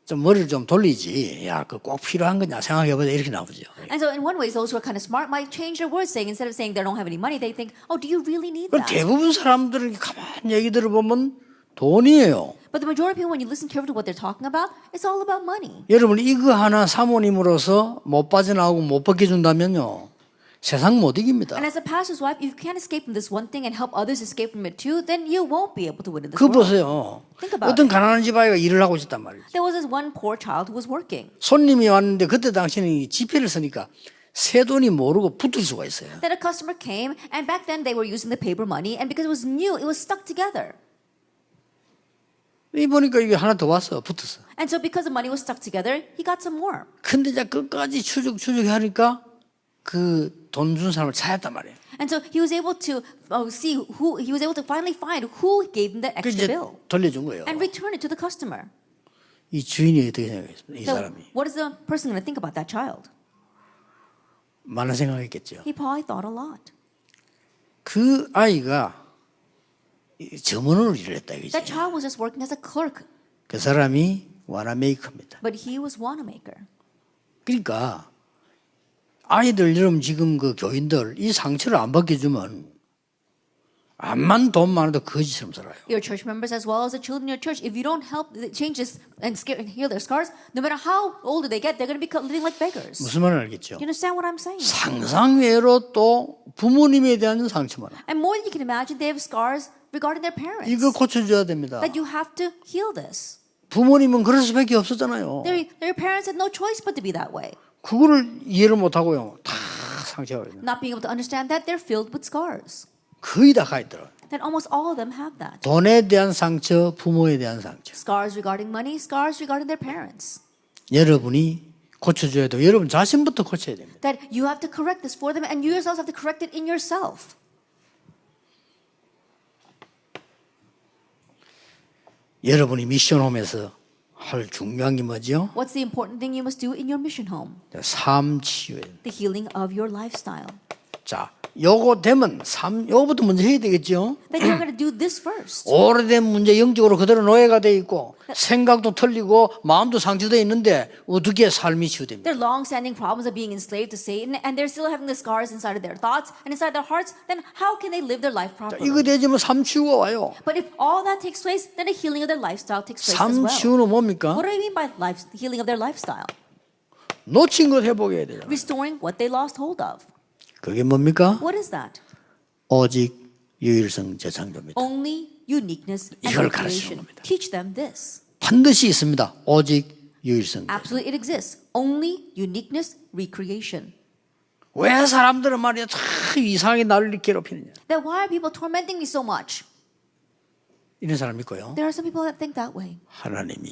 좀 머리를 좀 돌리지. 야, 그 꼭 필요한 거냐 생각해보자 이렇게 나오죠. And so in one way, those who are kind of smart might change their words, saying instead of saying they don't have any money, they think, oh, do you really need 그럼 that? 대부분 사람들은 가만히 얘기 들어보면 돈이에요. But the majority of people, when you listen carefully to what they're talking about, it's all about money. 여러분 이거 하나 사모님으로서 못 빠져나오고 못 벗겨준다면요. 세상 못 이깁니다. And as a pastor's wife, if you can't escape from this one thing and help others escape from it too, then you won't be able to win in this 그거 world. 보세요. Think about 어떤 가난한 집 아이가 일을 하고 있었단 말이죠. There was this one poor child who was working. 손님이 왔는데 그때 당시에는 이 지폐를 쓰니까 새 돈이 모르고 붙을 수가 있어요. Then a customer came, and back then they were using the paper money, and because it was new, it was stuck together. 이 보니까 이게 하나 더 왔어. 붙었어. And so because the money was stuck together, he got some more. 근데 이제 끝까지 추적하니까 그 돈 준 사람을 찾았단 말이에요. And so he was able to see who, he was able to finally find who gave him the 그 extra 이제 bill 돌려준 거예요. and return it to the customer. 이 주인이 어떻게 생각했습니까? 이 So 사람이 what is the person going to think about that child? 많은 생각했겠죠. He probably thought a lot. 그 아이가 이 점원으로 일을 했다 이거지. That child was just working as a clerk, 그 사람이 와나메이커입니다. but he was wanamaker. 그러니까 아이들 여러분 지금 그 교인들 이 상처를 안 벗겨주면 암만 돈 많아도 거지처럼 살아요. Your church members as well as the children in your church, if you don't help change this and heal their scars, no matter how older they get, they're going to be living like beggars. 무슨 말을 알겠죠? You understand what I'm saying? 상상외로 또 부모님에 대한 상처만. And more than you can imagine, they have scars regarding their parents. 이거 고쳐줘야 됩니다. That you have to heal this. 부모님은 그럴 수밖에 없었잖아요. Their parents had no choice but to be that way. 그거를 이해를 못하고요. 다 상처가 있는. Not being able to understand that, they're filled with scars. 거의 다 가 있더라고요. Then almost all of them have that. 돈에 대한 상처, 부모에 대한 상처. Scars regarding money, scars regarding their parents. 여러분이 고쳐줘야 돼요. 여러분 자신부터 고쳐야 됩니다. That you have to correct this for them and you yourselves have to correct it in yourself. 여러분이 미션홈에서 할 중요한 게 뭐죠? What's the important thing you must do in your mission home? 삶 치유예요. The healing of your lifestyle. 자, 요거 되면 요거부터 먼저 해야 되겠죠? Then you're going to do this first. 오래된 문제 영적으로 그대로 노예가 돼 있고 생각도 틀리고 마음도 상처돼 있는데 어떻게 삶이 치유됩니까? Their long-standing problems of being enslaved to Satan, and they're still having the scars inside of their thoughts and inside their hearts. Then how can they live their life 자, properly? 이거 되지면 삶 치유가 와요. But if all that takes place, then the healing of their lifestyle takes place as 삶 well. 치유는 뭡니까? What do I mean by healing of their lifestyle? 놓친 것 회복해야 되잖아요. Restoring what they lost hold of. 그게 뭡니까? What is that? 오직 유일성 재창조입니다. Only uniqueness and 이걸 recreation. 가르치는 겁니다. Teach them this. 반드시 있습니다. 오직 유일성. Absolutely, it exists. Only uniqueness, recreation. 왜 사람들은 말이야 참 이상하게 나를 이렇게 괴롭히느냐. Then why are people tormenting me so much? 이런 사람 있고요. There are some people that think that way. 하나님이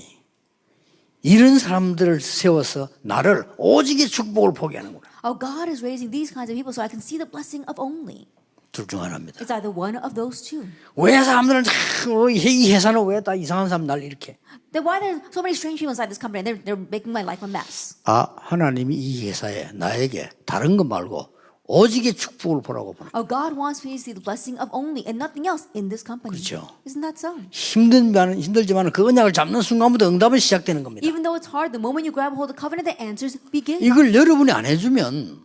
이런 사람들을 세워서 나를 오직의 축복을 보게 하는구나. Oh, God is raising these kinds of people so I can see the blessing of only. 둘 중 하나입니다. It's either one of those two. 왜 사람들은 참 이 회사는 왜 다 이상한 사람 날 이렇게. Then why there's so many strange people inside this company and they're making my life a mess. 아, 하나님이 이 회사에 나에게 다른 것 말고 오직의 축복을 보라고 보는. Oh, God wants me to see the blessing of only and nothing else in this company. 그렇죠. Isn't that so? 힘들지만 그 언약을 잡는 순간부터 응답은 시작되는 겁니다. Even though it's hard, the moment you grab hold of the covenant, the answers begin. 이걸 여러분이 안 해주면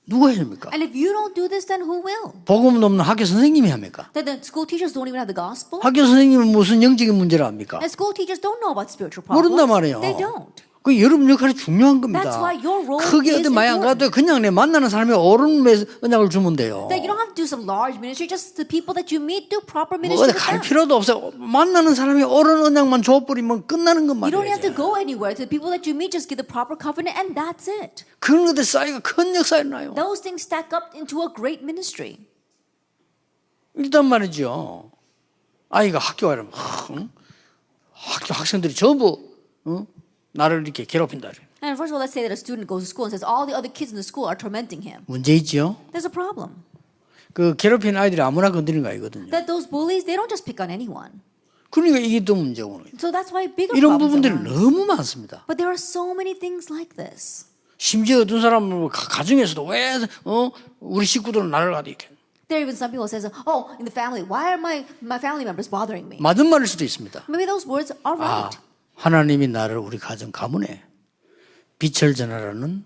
누가 해줍니까? And if you don't do this, then who will? 복음 없는 학교 선생님이 합니까? Then the school teachers don't even have the gospel. 학교 선생님은 무슨 영적인 문제를 합니까? And school teachers don't know about spiritual problems. 모른단 말이에요. They don't. 그 여러분 역할이 중요한 겁니다. That's why your role 크게 is 어떤 많이 안 important. 가도 그냥 내 만나는 사람이 옳은 언약을 주면 돼요. That you don't have to do some large ministry, just the people that you meet do proper 뭐 ministry 어디 with 갈 them. 필요도 없어요. 만나는 사람이 옳은 언약만 줘버리면 끝나는 것만 You don't have to 말이에요. go anywhere. To the people that you meet, just give the proper covenant, and that's it. 그런 것들 쌓이가 큰 역사를 나요. Those things stack up into a great ministry. 일단 말이죠. 아이가 학교 가려면 학교 학생들이 전부 나를 이렇게 괴롭힌다. And first of all, let's say that a student goes to school and says all the other kids in the school are tormenting him. 문제 있죠. There's a problem. 그 괴롭히는 아이들이 아무나 건드리는 거 아니거든요. That those bullies, they don't just pick on anyone. 그러니까 이게 또 문제고 So that's why bigger 이런 problems 부분들이 arise. 너무 많습니다. But there are so many things like this. 심지어 어떤 사람은 가정에서도 왜 우리 식구들은 나를 가도 이렇게 There are even some people who says, "Oh, in the family, why are my family members bothering me?" 맞은 말일 수도 있습니다. Maybe those words are 아, right. 하나님이 나를 우리 가문에 빛을 전하라는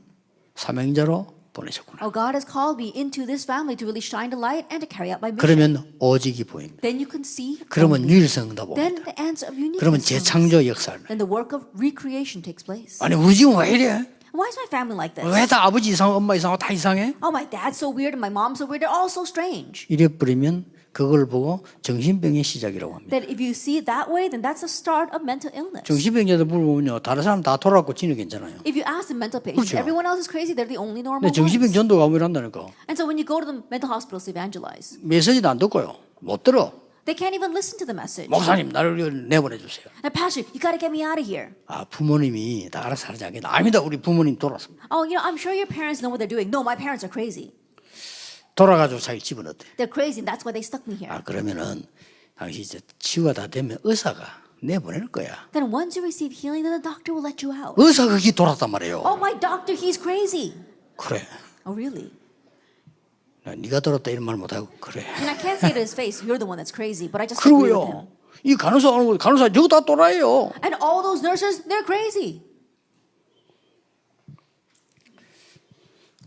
사명자로 보내셨구나. Oh, God has called me into this family to really shine the light and to carry out my mission. 그러면 오직이 보입니다. Then you can see. 그러면 유일성도 Then 봅니다. the answer of 그러면 uniqueness. comes. 재창조 역사를. Then the work of recreation takes place. 아니 우리 집은 왜 이래? Why is my family like this? 왜 다 아버지 이상하고 엄마 이상하고 다 이상해? Oh, my dad's so weird and my mom's so weird. They're all so strange. 이래 버리면 그걸 보고 정신병의 시작이라고 합니다. That if you see it that way, then that's the start of mental illness. 정신병자들 물어보면요, 다른 사람 다 돌아왔고 지는 괜찮아요. If you ask the mental patients, 그렇죠. everyone else is crazy. They're the only normal 근데 정신병 ones. 전도가 왜 한다니까? And so when you go to the mental hospitals to evangelize, 메시지도 안 듣고요, 못 들어. they can't even listen to the message. 목사님 나를 내보내 주세요. And pastor, you got to get me out of here. 아 부모님이 다 알아서 하지 않겠다. 아닙니다. 우리 부모님 돌아왔습니다. Oh, you know, I'm sure your parents know what they're doing. No, my parents are crazy. 돌아가지고 자기 집어넣대. They're crazy, and that's why they stuck me here. 아 그러면은 당시 이제 치유가 다 되면 의사가 내보낼 거야. Then once you receive healing, then the doctor will let you out. 의사가 거기 돌았단 말이에요. Oh, my doctor, he's crazy. 그래. Oh, really? 나 네가 돌았다 이런 말 못하고 그래. And I can't say to his face, you're the one that's crazy, but I just agree with him. 그리고요. 이 간호사 오는 거 간호사 저거 다 돌아요. And all those nurses, they're crazy.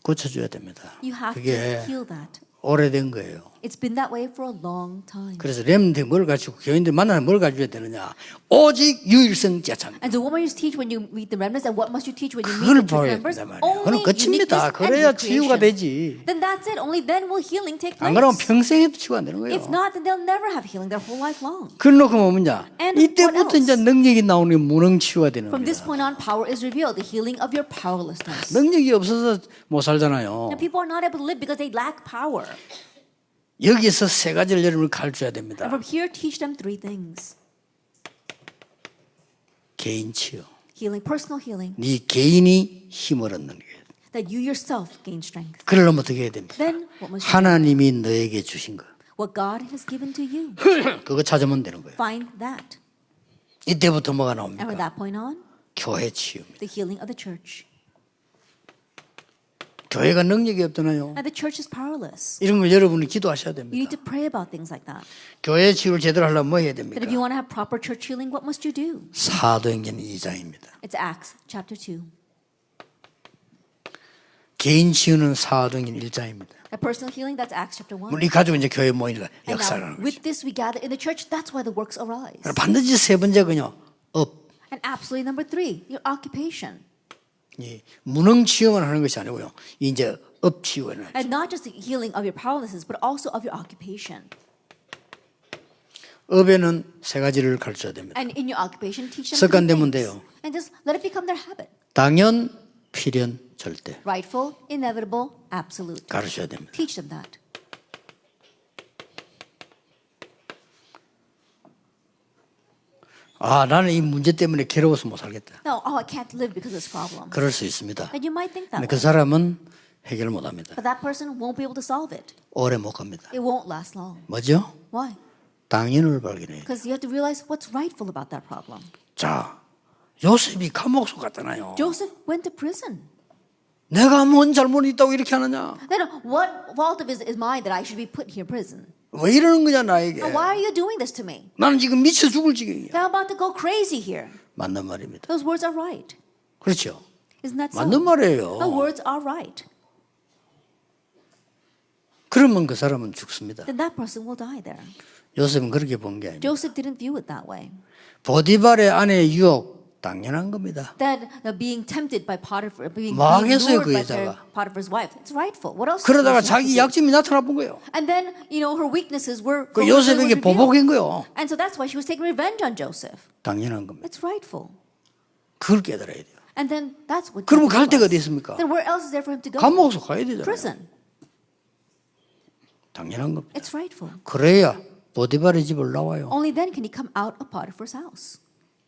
고쳐줘야 됩니다. You have to 그게 heal that. 오래된 거예요. It's been that way for a long time. 그래서 렘들 뭘 가지고 교인들 만나면 뭘 가져야 되느냐? 오직 유일성 제찬. And so what must you teach when you meet the remnants, and what must you teach when you meet 그걸 the church 보여야 members? 된단 말이에요. Only 그건 끝입니다. uniqueness and 그래야 치유가 recreation. 되지. Then that's it. Only then will healing take 안 그러면 place. 평생에도 치유가 안 되는 거예요. If not, then they'll never have healing their whole life long. 그러놓고 뭐냐? And 이때부터 what else? 이제 능력이 나오는 게 무능 치유가 되는 From this 겁니다. point on, power is revealed, the healing of your powerlessness. 능력이 없어서 못 살잖아요. Now, people are not able to live because they lack power. 여기서 세 가지를 여러분을 가르쳐야 됩니다. And from here, teach them three things. 개인 치유. Healing, personal healing, 네 개인이 힘을 얻는 거예요. that you yourself gain strength. 그러려면 어떻게 해야 됩니까? Then, what must you do? 하나님이 너에게 주신 거. What God has given to you. 그거 찾으면 되는 거예요. Find that. 이때부터 뭐가 And from 나옵니까? that point on, 교회 치유입니다. the healing of the church. 교회가 능력이 없잖아요. And the church is powerless. 이런 걸 여러분이 기도하셔야 You 됩니다. need to pray about things like that. 교회 치유를 제대로 하려면 뭐 해야 That 됩니까? if you want to have proper church healing, what must you do? 사도행전 2장입니다. It's Acts chapter 2. 개인 치유는 사도행전 1장입니다. That personal healing, that's Acts chapter 1. 우리 가지고 이제 교회 모이니까 And 역사를 now, 하는 거죠. with this we gather in the church, that's why the works arise. 반드시 세 번째는요. 업. And absolutely number 3, your occupation. 이 무능 치유만 하는 것이 아니고요. 이제 업 치유는 And not just the healing of your powerlessness, but also of your occupation. 업에는 세 가지를 가르쳐야 됩니다. And in your occupation, teach them 습관 three 되면 things. 돼요. And just let it become their habit. 당연, 필연, 절대. Rightful, inevitable, absolute. 가르쳐야 됩니다. Teach them that. 아, 나는 이 문제 때문에 괴로워서 못 살겠다. No, I can't live because of this problem. 그럴 수 있습니다. And you might think that 근데 그 way. 사람은 해결 못 합니다. But that person won't be able to solve it. 오래 못 갑니다. It won't last long. 뭐죠? Why? 당연을 발견해요. Because you have to realize what's rightful about that problem. 자, 요셉이 감옥 속 갔잖아요. Joseph went to prison. 내가 뭔 잘못이 있다고 이렇게 하느냐? Then what fault of is mine that I should be put here in prison? 왜 이러는 거냐 나에게? And why are you doing this to me? 나는 지금 미쳐 죽을 지경이야. I'm about to go crazy here. 맞는 말입니다. Those words are right. 그렇죠? Isn't that so? 맞는 말이에요. The words are right. 그러면 그 사람은 죽습니다. Then that person will die there. 요셉은 그렇게 본 게 아닙니다. Joseph didn't view it that way. 보디발의 아내의 유혹 당연한 겁니다. That being tempted by Potiphar, being 망했어요, 그 lured by 여자가. Potiphar's wife, it's rightful. What else? 그러다가 was she 자기 to do? 약점이 나타나 본 거예요. And then her weaknesses were. 그 was 요셉에게 revealed. 보복인 거요. And so that's why she was taking revenge on Joseph. 당연한 겁니다. It's rightful. 그걸 깨달아야 돼요. And then that's what. 그러면 갈 Joseph 데가 was. 어디 있습니까? Then where else is there for him to go? 감옥 속 가야 되잖아요. Prison. 당연한 겁니다. It's rightful. 그래야 보디발의 집을 나와요. Only then can he come out of Potiphar's house.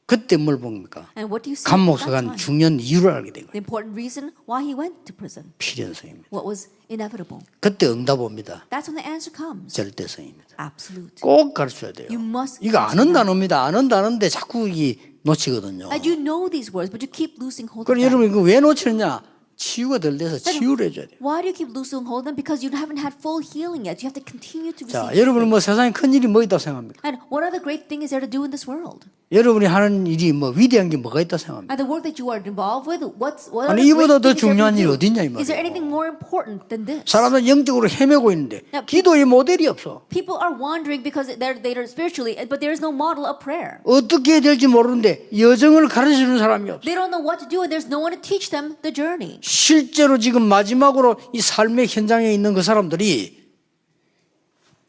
그때 뭘 봅니까? And what do you see? 감옥 at 속 that 간 time? 중요한 이유를 알게 된 거예요. The important reason why he went to prison. 필연성입니다. What was inevitable. 그때 응답 옵니다. That's when the answer comes. 절대성입니다. Absolute. 꼭 가르쳐야 돼요. You must 이거 아는 단어입니다. 아는 단어인데 자꾸 이 놓치거든요. And you know these words, but you keep losing hold of 그럼 them. 여러분 이거 왜 놓치느냐? 치유가 덜 돼서 치유를 해줘야 돼요. Why do you keep losing hold of them? Because you haven't had full healing yet. You have to continue to 자, receive. 여러분은 뭐 세상에 큰 일이 뭐 있다고 생각합니까? And what other great thing is there to do in this world? 여러분이 하는 일이 뭐 위대한 게 뭐가 있다고 생각합니까? And the work that you are involved with, what 아니, other 이보다 더 great things there 중요한 to 일이 do? 어딨냐, 이 Is there 말이에요. anything more important than this? 사람은 영적으로 헤매고 있는데 기도의 모델이 없어. People are wandering because they're spiritually, but there is no model of prayer. 어떻게 해야 될지 모르는데 여정을 가르쳐주는 사람이 없어. They don't know what to do, and there's no one to teach them the journey. 실제로 지금 마지막으로 이 삶의 현장에 있는 그 사람들이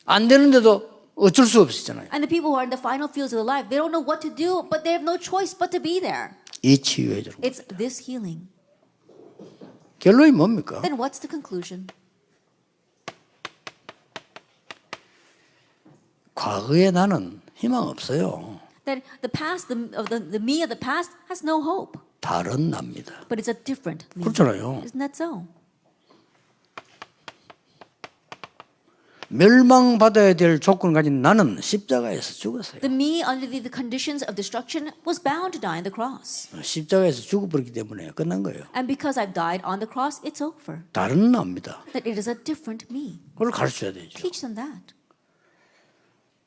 안 되는데도 어쩔 수 없었잖아요. And the people who are in the final fields of their life, they don't know what to do, but they have no choice but to be there. 이 치유해 주는 거예요. It's this healing. 결론이 뭡니까? Then what's the conclusion? 과거에 나는 희망 없어요. That the past, the me of the past has no hope. 다른 납니다. But it's a different me. 그렇잖아요. Isn't that so? 멸망받아야 될 조건을 가진 나는 십자가에서 죽었어요. The me under the conditions of destruction was bound to die on the cross. 십자가에서 죽어버렸기 때문에 끝난 거예요. And because I've died on the cross, it's over. 다른 납니다. That it is a different me. 그걸 가르쳐야 되죠. Teach them that.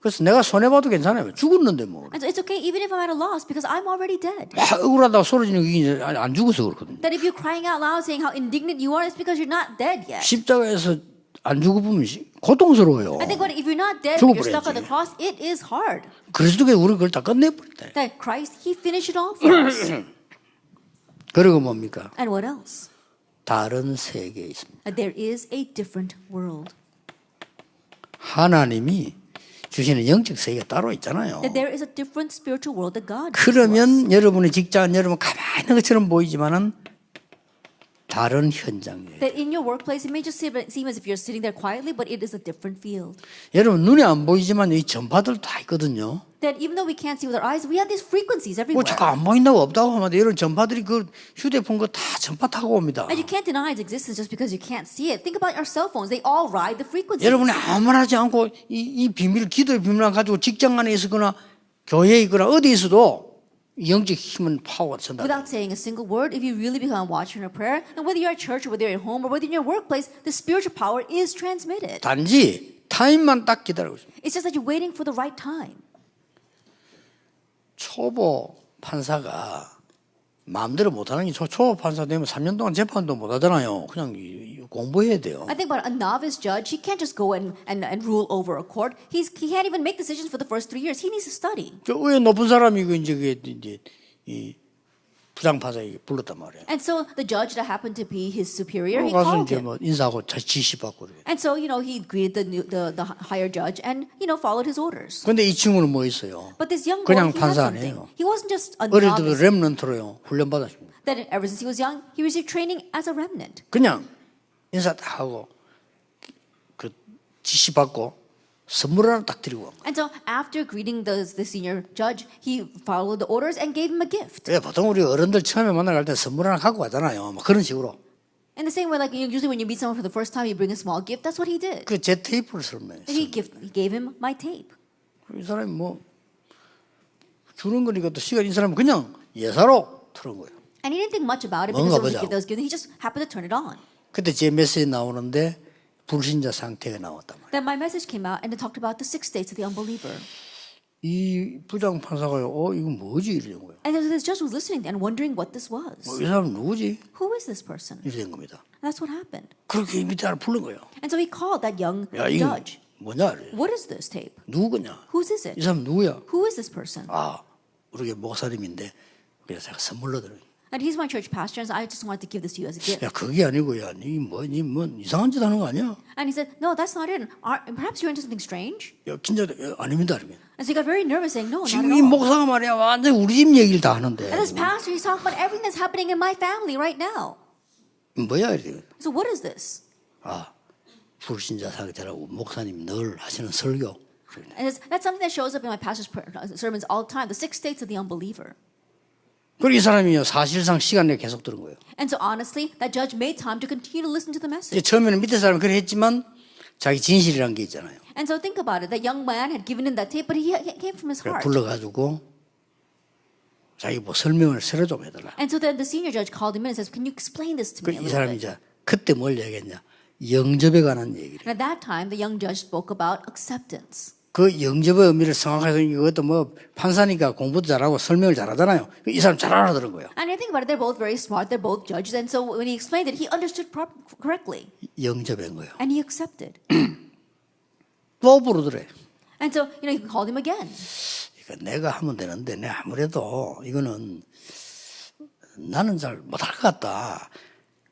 그래서 내가 손해봐도 괜찮아요. 죽었는데 뭐. And so it's okay even if I'm at a loss because I'm already dead. 막 억울하다고 소리지는 게 안 죽어서 그렇거든요. That if you're crying out loud saying how indignant you are, it's because you're not dead yet. 십자가에서 안 죽어보면 고통스러워요. I think what if you're not dead but you're stuck on the 죽어버려야지. cross, it is hard. 그리스도가 우리 그걸 다 끝내버렸다. That Christ, He finished it all for us. 그리고 뭡니까? And what else? 다른 세계에 있습니다. That there is a different world. 하나님이 주시는 영적 세계가 따로 있잖아요. That there is a different spiritual world that God gives to us. 그러면 여러분의 직장, 여러분 가만히 있는 것처럼 보이지만은 다른 현장이에요. That in your workplace, it may just seem as if you're sitting there quietly, but it is a different field. 여러분 눈에 안 보이지만 이 전파들 다 있거든요. That even though we can't see with our eyes, we have these frequencies 뭐 everywhere. 자꾸 안 보인다고 없다고 하면 이런 전파들이 그 휴대폰 거 다 전파 타고 옵니다. And you can't deny its existence just because you can't see it. Think about our cell phones. They all ride the frequencies. 여러분이 아무 말 하지 않고 이 비밀, 기도의 비밀을 가지고 직장 안에 있거나 교회에 있거나 어디 있어도 영적 힘은 파워가 전달. Without saying a single word, if you really become a watcher in a prayer, and whether you're at church or whether you're at home or whether you're in your workplace, the spiritual power is transmitted. 단지 타임만 딱 기다리고 있습니다. It's just that you're waiting for the right time. 초보 판사가 마음대로 못하는 게 초보 판사 되면 3년 동안 재판도 못 하잖아요. 그냥 공부해야 돼요. I think about a novice judge, he can't just go and rule over a court. He can't even make decisions for the first 3 years. He needs to study. 저 위에 높은 사람이 그 이제 이 부장판사에게 불렀단 말이에요. And so the judge that happened to be his superior, he 가서 called 이제 him. 뭐 인사하고 지시받고 그래요. And so, he greeted the higher judge and, followed his orders. 근데 이 친구는 뭐 있어요? But this young boy, 그냥 he had 판사 something. 아니에요. He wasn't just a 어릴 때부터 novice. 렘넌트로요 훈련 받았습니다. That ever since he was young, he received training as a remnant. 그냥 인사 딱 하고 그 지시받고 선물 하나 딱 드리고 간 거예요. And so after greeting the senior judge, he followed the orders and gave him a gift. 예, 보통 우리 어른들 처음에 만나러 갈 때 선물 하나 갖고 가잖아요. 뭐 그런 식으로. In the same way, like usually when you meet someone for the first time, you bring a small gift. That's what he did. 그 제 테이프를 설명했어요. He gave him my tape. 이 사람이 뭐 주는 거니까 또 시간 이 사람은 그냥 예사로 틀은 거예요. And he didn't think much about it 뭔가 because it was a 보자고. gift that was given. He just happened to turn it on. 그때 제 메시지 나오는데 불신자 상태가 나왔단 말이에요. Then my message came out and it talked about the 6 states of the unbeliever. 이 부장 판사가요. 이거 뭐지 이러는 거예요. And this judge was listening and wondering what this was. 이 사람 누구지? Who is this person? 이렇게 된 겁니다. And that's what happened. 그렇게 밑에 하나 부른 거예요. And so he called that young 야 이거 judge. 뭐냐? 이래요. What is this tape? 누구냐? Whose is 이 it? 사람 누구야? Who is this person? 우리 목사님인데 그래서 제가 선물로 드려요. And he's my church pastor, and so I just wanted to give this to you as a gift. 야 그게 아니고 야니뭐 이상한 짓 하는 거 아니야? And he said, no, that's not it. Perhaps you're into something strange. 야 진짜 아닙니다. 이러면. And so he got very nervous, saying, no, not 지금 at 이 all. 목사가 말이야 완전 우리 집 얘기를 다 하는데 And this pastor, he's talking about everything that's happening in my family right now. 뭐야 이래. So what is this? 불신자 상태라고 목사님 늘 하시는 설교. And that's something that shows up in my pastor's sermons all the time, the 6 states of the unbeliever. 그리고 이 사람이요 사실상 시간 내에 계속 들은 거예요. And so honestly, that judge made time to continue to listen to the 이제 message. 처음에는 밑에 사람이 그래 했지만 자기 진실이란 게 있잖아요. And so think about it. That young man had given him that tape, but he came from his 그래 heart. 불러가지고 자기 뭐 설명을 새로 좀 해달라. And so then the senior judge called him in and says, can you explain this to me a 이 little 사람이 bit? 이제 그때 뭘 얘기했냐? 영접에 관한 얘기를. And at that time, the young judge spoke about acceptance. 그 영접의 의미를 정확하게 이것도 뭐 판사니까 공부도 잘하고 설명을 잘하잖아요. 이 사람 잘 알아들은 거예요. And I think about it, they're both very smart. They're both judges. And so when he explained it, he understood correctly. 영접인 거예요. And he accepted. 또 부르더래. And so, he called him again. 그러니까 내가 하면 되는데 내가 아무래도 이거는 나는 잘 못할 것 같다.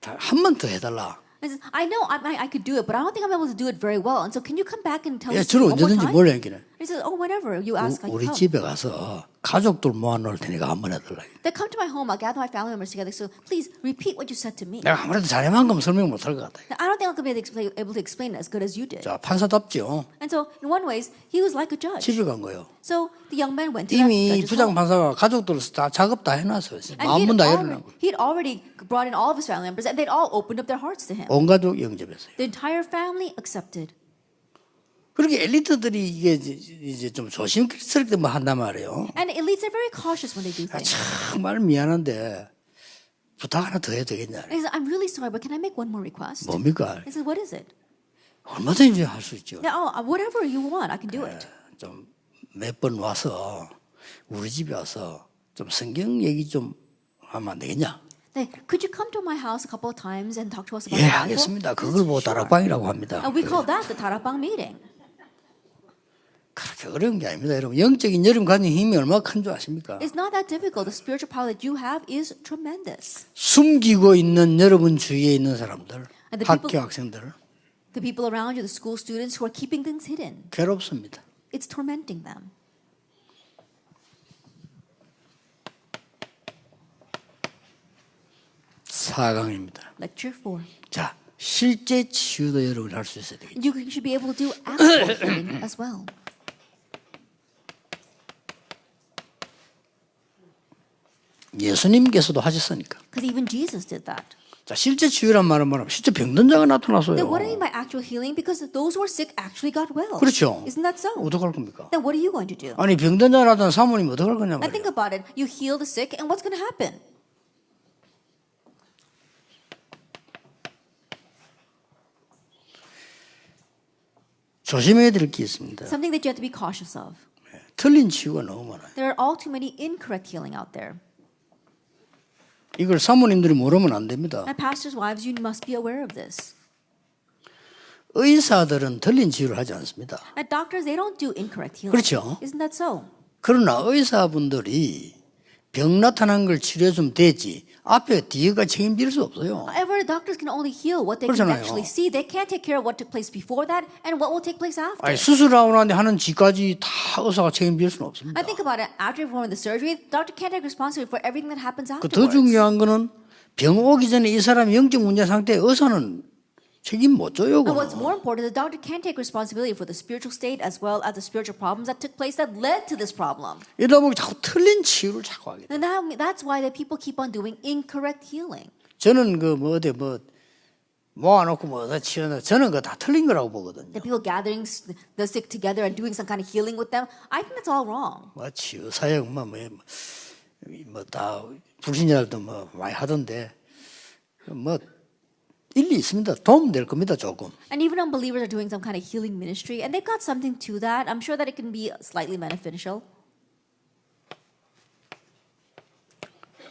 한 번 더 해달라. And he says, I know I could do it, but I don't think I'm able to do it very well. And so can you come back and tell 야, me 저는 one more 언제든지 time? 뭘 얘기해. He says, oh, whenever you ask, I 우리 come. 집에 가서 가족들 모아놓을 테니까 한 번 해달라. They come to my home. I'll gather my family members together. So please repeat what you said to me. 내가 아무래도 자네만큼 설명 못할 것 같아. Now, I don't think I'm going to be able to explain it as good as you did. 자, 판사답죠. And so in one ways, he was like a judge. 집에 간 거예요. So the young man went to that 이미 judge's 부장 home. 판사가 가족들 다 작업 다 해놨어요. And 마음문 다 열어놓은 거예요. he'd already brought in all of his family members, and they'd all opened up their hearts to him. 온 가족 영접했어요. The entire family accepted. 그렇게 엘리트들이 이게 이제 좀 조심스럽게 뭐 한단 말이에요. And elites are very cautious when they do things. 정말 미안한데 부탁 하나 더 해도 되겠냐. And he said, I'm really sorry, but can I make one more request? 뭡니까? He said, what is it? 얼마든지 할 수 있죠. Yeah, whatever you want, I can do it. 좀 몇 번 와서 우리 집에 와서 좀 성경 얘기 좀 하면 안 되겠냐? Hey, could you come to my house a couple of times and talk to us about 예, the Bible? 알겠습니다. 그걸 보고 다락방이라고 합니다. And we call that the 다락방 meeting. 그렇게 어려운 게 아닙니다. 여러분 영적인 여러분 가진 힘이 얼마나 큰 줄 아십니까? It's not that difficult. The spiritual power that you have is tremendous. 숨기고 있는 여러분 주위에 있는 사람들, And the 학교 people- 학생들 The people around you, the school students who are keeping things hidden, 괴롭습니다. it's tormenting them. 사강입니다. Lecture 4. 자, 실제 치유도 여러분이 할 수 있어야 되겠죠. You should be able to do actual healing as well. 예수님께서도 하셨으니까. Because even Jesus did that. 자, 실제 치유란 말은 뭐냐면 실제 병든 자가 나타났어요. Then what do you mean by actual healing? Because those who are sick actually got well. 그렇죠. Isn't that so? 어떡할 겁니까? Then what are you going to do? 아니 병든 자가 나타난 사모님 어떡할 거냐 And think 말이에요. about it. You heal the sick, and what's going to happen? 조심해야 될 게 있습니다. Something that you have to be cautious of. 틀린 치유가 너무 많아요. There are all too many incorrect healing out there. 이걸 사모님들이 모르면 안 됩니다. And pastors' wives, you must be aware of this. 의사들은 틀린 치유를 하지 않습니다. And doctors, they don't do incorrect healing. 그렇죠. Isn't that so? 그러나 의사분들이 병 나타난 걸 치료해주면 되지 앞에 뒤에가 책임질 수 없어요. However, doctors can only heal what they can 그렇잖아요. actually see. They can't take care of what took place before that and what will take place after. 아니, 수술하고 나는데 하는 지까지 다 의사가 책임질 수는 없습니다. I think about it. After performing the surgery, doctor can't take responsibility for everything that happens 더 afterwards. 중요한 거는 병 오기 전에 이 사람이 영적 문제 상태에 의사는 책임 못 져요. And what's 그거는. more important, the doctor can't take responsibility for the spiritual state as well as the spiritual problems that took place that led to this problem. 이러다 보니 자꾸 틀린 치유를 자꾸 하게 돼요. And that's why the people keep on doing incorrect healing. 저는 그 뭐 어디 뭐 모아놓고 뭐 어디다 치유나 저는 그거 다 틀린 거라고 보거든요. The people gathering the sick together and doing some kind of healing with them, I think that's all wrong. 뭐 치유 사역 뭐다 불신자들도 뭐 많이 하던데 뭐 일리 있습니다. 도움 될 겁니다 조금. And even unbelievers are doing some kind of healing ministry, and they've got something to that. I'm sure that it can be slightly beneficial.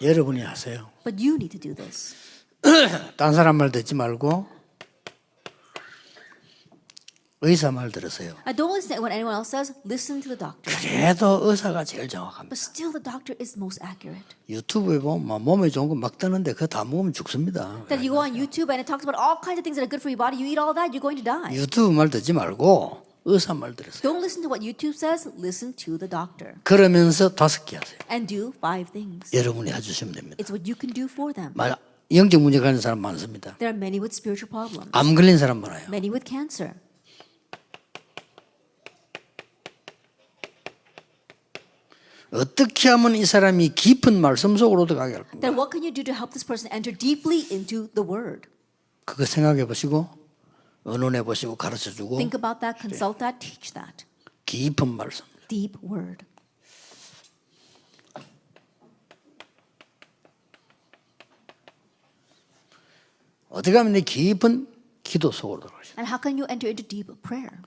여러분이 하세요. But you need to do this. 딴 사람 말 듣지 말고 의사 말 들으세요. I don't listen to what anyone else says. Listen to the doctor. 그래도 의사가 제일 정확합니다. But still, the doctor is most accurate. 유튜브에 보면 막 몸에 좋은 거 막 뜨는데 그거 다 먹으면 죽습니다. That you go on YouTube and it talks about all kinds of things that are good for your body. You eat all that, you're going to die. 유튜브 말 듣지 말고 의사 말 들으세요. Don't listen to what YouTube says. Listen to the doctor. 그러면서 5개 하세요. And do 5 things. 여러분이 해주시면 됩니다. It's what you can do for them. 영적 문제 가진 사람 많습니다. There are many with spiritual problems. 암 걸린 사람 많아요. Many with cancer. 어떻게 하면 이 사람이 깊은 말씀 속으로 들어가게 할 건가? Then what can you do to help this person enter deeply into the Word? 그거 생각해 보시고 의논해 보시고 가르쳐 주고 Think about that, consult that, teach that. 깊은 말씀. Deep Word. 어떻게 하면 이 깊은 기도 속으로 들어가시? And how can you enter into deep prayer?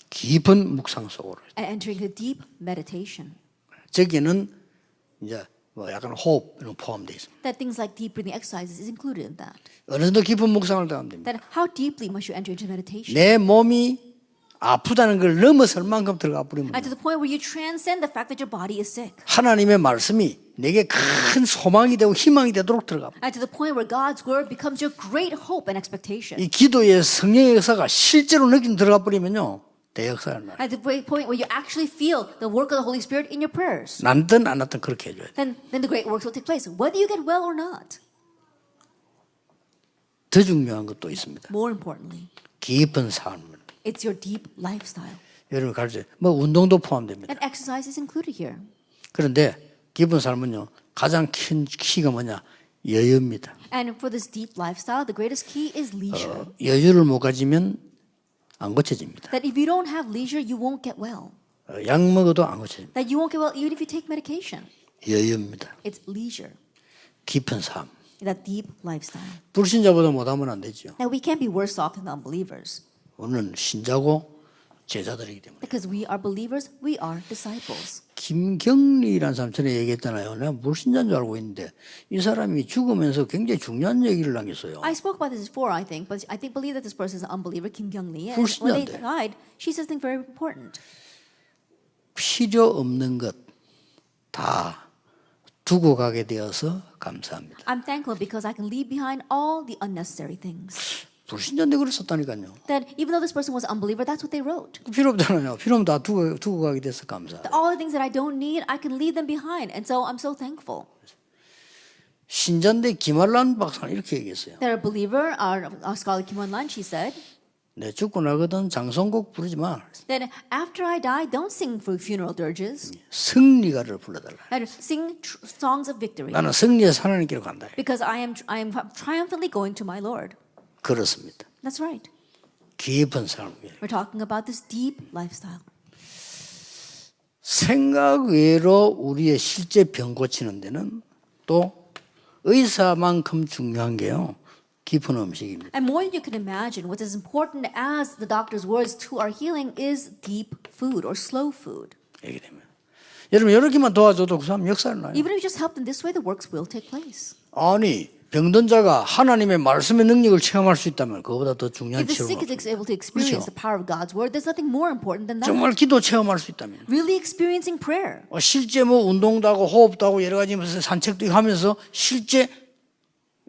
깊은 묵상 속으로. And entering into deep meditation. 저기는 이제 뭐 약간 호흡 이런 포함되어 있습니다. That things like deep breathing exercises is included in that. 어느 정도 깊은 묵상을 들어가면 됩니다. That how deeply must you enter into meditation? 내 몸이 아프다는 걸 넘어설 만큼 들어가 버리면 And to the point where you transcend the fact that your body is sick. 하나님의 말씀이 내게 큰 소망이 되고 희망이 되도록 들어가. And to the point where God's word becomes your great hope and expectation. 이 기도의 성령의 역사가 실제로 느낌 들어가 버리면요 대역사를 나. At the point where you actually feel the work of the Holy Spirit in your prayers. 난든 안 났든 그렇게 해줘야 돼. Then the great works will take place, whether you get well or not. 더 중요한 것도 있습니다. More importantly, 깊은 삶을. it's your deep lifestyle. 여러분 가르쳐. 뭐 운동도 포함됩니다. And exercise is included here. 그런데 깊은 삶은요 가장 큰 키가 뭐냐 여유입니다. And for this deep lifestyle, the greatest key is leisure. 여유를 못 가지면 안 고쳐집니다. That if you don't have leisure, you won't get well. 약 먹어도 안 고쳐집니다. That you won't get well even if you take medication. 여유입니다. It's leisure. 깊은 삶. That deep lifestyle. 불신자보다 못하면 안 되죠. Now we can't be worse off than the unbelievers. 우리는 신자고 제자들이기 때문에. Because we are believers, we are disciples. 김경리라는 사람 전에 얘기했잖아요. 내가 불신자인 줄 알고 있는데 이 사람이 죽으면서 굉장히 중요한 얘기를 남겼어요. I spoke about this before, I think, but I believe that this person is an unbeliever, Kim Kyung-lee. And when they 불신자인데. died, she said something very important. 필요 없는 것 다 두고 가게 되어서 감사합니다. I'm thankful because I can leave behind all the unnecessary things. 불신자인데 그랬었다니까요. That even though this person was an unbeliever, that's what they wrote. 필요 없잖아요. 필요 없으면 다 두고 가게 돼서 감사. That all the things that I don't need, I can leave them behind. And so I'm so thankful. 신자인데 김알란 박사는 이렇게 얘기했어요. That a believer, our scholar Kim Won-lan, she said, 내 죽고 나거든 장성곡 부르지 마. that after I die, don't sing for funeral dirges. 승리가를 불러달라. And sing songs of victory. 나는 승리해서 하나님께로 간다. Because I am triumphantly going to my Lord. 그렇습니다. That's right. 깊은 삶이에요. We're talking about this deep lifestyle. 생각 외로 우리의 실제 병 고치는 데는 또 의사만큼 중요한 게요. 깊은 음식입니다. And more than you can imagine, what's as important as the doctor's words to our healing is deep food or slow food. 얘기 되면 여러분 이렇게만 도와줘도 그 사람 역사를 나요. Even if you just help them this way, the works will take place. 아니 병든 자가 하나님의 말씀의 능력을 체험할 수 있다면 그거보다 더 중요한 If the 체험은 sick is 없어요. able to experience the power of God's word, there's nothing more important than that. 정말 기도 체험할 수 있다면 Really experiencing prayer. 실제 뭐 운동도 하고 호흡도 하고 여러 가지 무슨 산책도 하면서 실제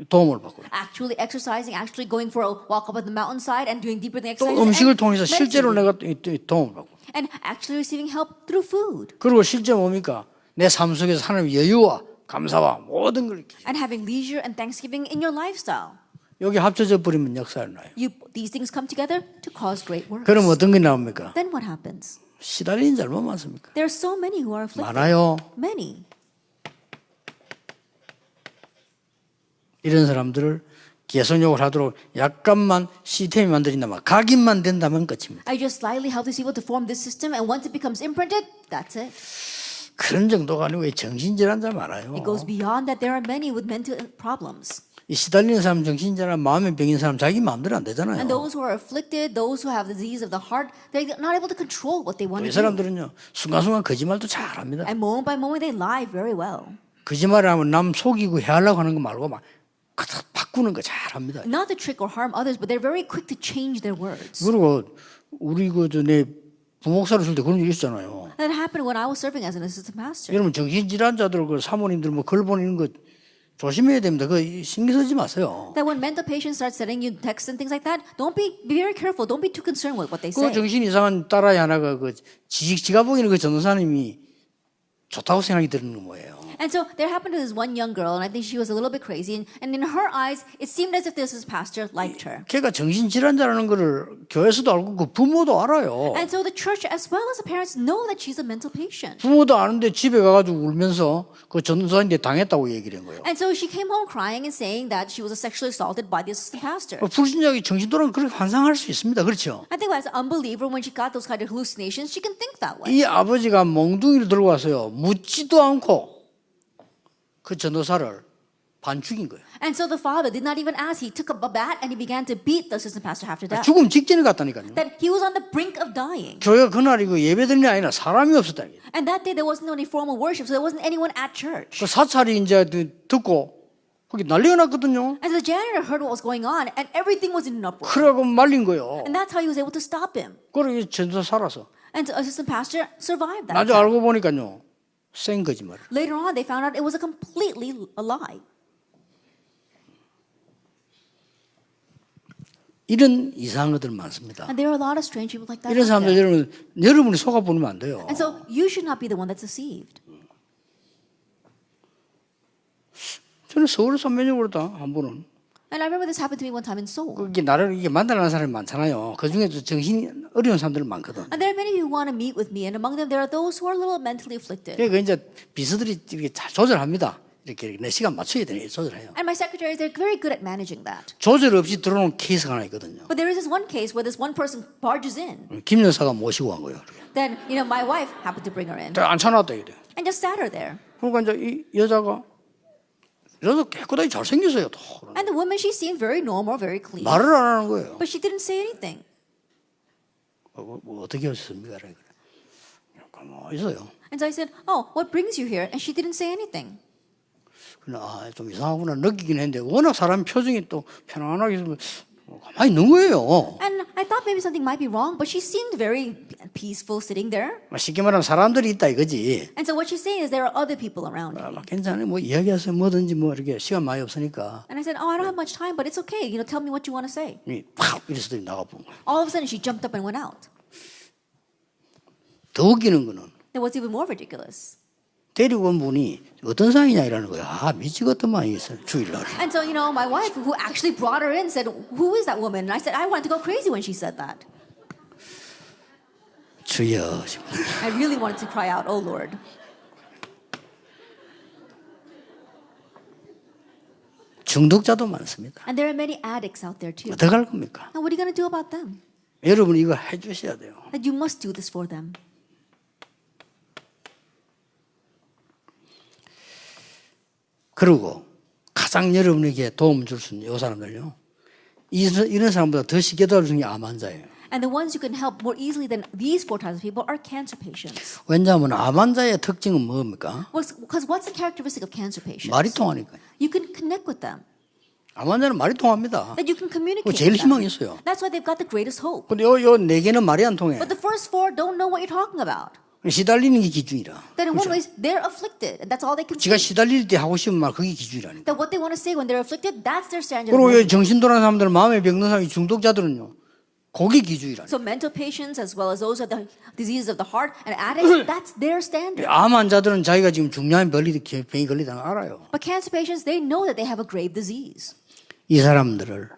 도움을 받고 Actually exercising, actually going for a walk up on the mountainside and doing deeper than 또 exercises. 음식을 and 통해서 실제로 meditating. 내가 도움을 받고 And actually receiving help through food. 그리고 실제 뭡니까? 내 삶 속에서 하나님의 여유와 감사와 모든 걸 이렇게 And having leisure and thanksgiving in your lifestyle. 여기 합쳐져 버리면 역사를 나요. These things come together to cause great works. 그럼 어떤 게 나옵니까? Then what happens? 시달리는 자 얼마나 많습니까? There are so many who are afflicted. 많아요. Many. 이런 사람들을 개선욕을 하도록 약간만 시스템이 만들어진다면 각인만 된다면 끝입니다. I just slightly help these people to form this system, and once it becomes imprinted, that's it. 그런 정도가 아니고 정신질환자 많아요. It goes beyond that. There are many with mental problems. 이 시달리는 사람 정신질환 마음의 병인 사람 자기 마음대로 안 되잖아요. And those who are afflicted, those who have the disease of the heart, they're not able to control what they want 이 to do. 사람들은요 순간순간 거짓말도 잘합니다. And moment by moment, they lie very well. 거짓말을 하면 남 속이고 해하려고 하는 거 말고 막 바꾸는 거 잘합니다. Not to trick or harm others, but they're very quick to change their words. 그리고 우리 내 부목사를 쓸 때 그런 일 있잖아요. That happened when I was serving as an assistant pastor. 여러분 정신질환자들 그 사모님들 뭐 글 보내는 거 조심해야 됩니다. 그 신경 쓰지 마세요. That when mental patients start sending you texts and things like that, be very careful. Don't be too concerned with what they 그 say. 정신 이상한 딸아이 하나가 그 지가 보기에는 그 전도사님이 좋다고 생각이 드는 거예요. And so there happened to this one young girl, and I think she was a little bit crazy. And in her eyes, it seemed as if this pastor liked her. 걔가 정신질환자라는 거를 교회에서도 알고 그 부모도 알아요. And so the church, as well as the parents, know that she's a mental patient. 부모도 아는데 집에 가가지고 울면서 그 전도사인데 당했다고 얘기를 한 거예요. And so she came home crying and saying that she was sexually assaulted by the assistant pastor. 불신자기 정신도라는 그렇게 환상할 수 있습니다. 그렇죠? I think as an unbeliever, when she got those kind of hallucinations, she can think that way. 이 아버지가 몽둥이를 들고 와서요. 묻지도 않고 그 전도사를 반 죽인 거예요. And so the father did not even ask. He took up a bat and he began to beat the assistant pastor half to death. 죽음 직전에 갔다니까요. That he was on the brink of dying. 교회가 그날이 그 예배드리는 게 아니라 사람이 없었다. And that day there wasn't any formal worship, so there wasn't anyone at church. 그 사찰이 이제 듣고 거기 난리가 났거든요. And the janitor heard what was going on, and everything was in an uproar. 그러고 말린 거예요. And that's how he was able to stop him. 그러고 전도사 살아서. And the assistant pastor survived that. 나중에 attack. 알고 보니까요. 생 거짓말. Later on, they found out it was a completely a lie. 이런 이상한 것들 많습니다. And there are a lot of strange people like that. 이런 out 사람들 there. 여러분이 속아보면 안 돼요. And so you should not be the one that's deceived. 저는 서울에서 면역으로다 한 번은. And I remember this happened to me one time in Seoul. 그게 나를 이게 만나는 사람이 많잖아요. 그 중에도 정신이 어려운 사람들 많거든. And there are many who want to meet with me, and among them there are those who are a little mentally afflicted. 그러니까 이제 비서들이 이렇게 잘 조절합니다. 이렇게 내 시간 맞춰야 되네 조절해요. And my secretaries, they're very good at managing that. 조절 없이 들어오는 케이스가 하나 있거든요. But there is this one case where this one person barges in. 김 여사가 모시고 간 거예요. Then, my wife happened to bring her in 앉혀놨다 이래. and just sat her there. 그러니까 이제 이 여자가 깨끗하게 잘 생겼어요. And the woman, she seemed very normal, very clean. 말을 안 하는 거예요. But she didn't say anything. 뭐 어떻게 하셨습니까? 그래. 가만히 있어요. And so I said, "Oh, what brings you here?" And she didn't say anything. 그냥 좀 이상하구나 느끼긴 했는데 워낙 사람 표정이 또 편안하게 있으면 가만히 있는 거예요. And I thought maybe something might be wrong, but she seemed very peaceful sitting there. 쉽게 말하면 사람들이 있다 이거지. And so what she's saying is there are other people around me. 괜찮아요. 뭐 이야기하세요. 뭐든지 뭐 이렇게 시간 많이 없으니까. And I said, "Oh, I don't have much time, but it's okay. Tell me what you want to say." 팍 이래서 나가본 거예요. All of a sudden, she jumped up and went out. 더 웃기는 거는 Then what's even more ridiculous? 데리고 온 분이 어떤 상이냐 이라는 거야. 미치겠더만 있어 주일날. And so, my wife, who actually brought her in, said, "Who is that woman?" And I said, "I wanted to go crazy when she said that." 주여. I really wanted to cry out, "Oh Lord." 중독자도 많습니다. And there are many addicts out there too. 어떡할 겁니까? And what are you going to do about them? 여러분 이거 해주셔야 돼요. That you must do this for them. 그리고 가장 여러분에게 도움 줄 수 있는 이 사람들요. 이런 사람보다 더 쉽게 도와줄 수 있는 게 암 환자예요. And the ones who can help more easily than these four types of people are cancer patients. 왜냐하면 암 환자의 특징은 뭡니까? Because what's the characteristic of cancer patients? 말이 통하니까요. You can connect with them. 암 환자는 말이 통합니다. that you can communicate. 제일 with them. 희망이 있어요. That's why they've got the greatest hope. 근데 요 네 개는 말이 안 통해. But the first four don't know what you're talking about. 시달리는 게 기준이라. That in one way, they're afflicted, and that's all they can 지가 say. 시달릴 때 하고 싶은 말 그게 기준이라니까. That what they want to say when they're afflicted, that's their standard. 그리고 of 이 living. 정신 돌아간 사람들, 마음에 병든 사람, 중독자들은요, 그게 기준이라니까. So mental patients, as well as those with the diseases of the heart and addicts, that's their standard. 암 환자들은 자기가 지금 중요한 병이 걸리다는 걸 알아요. But cancer patients, they know that they have a grave disease. 이 사람들을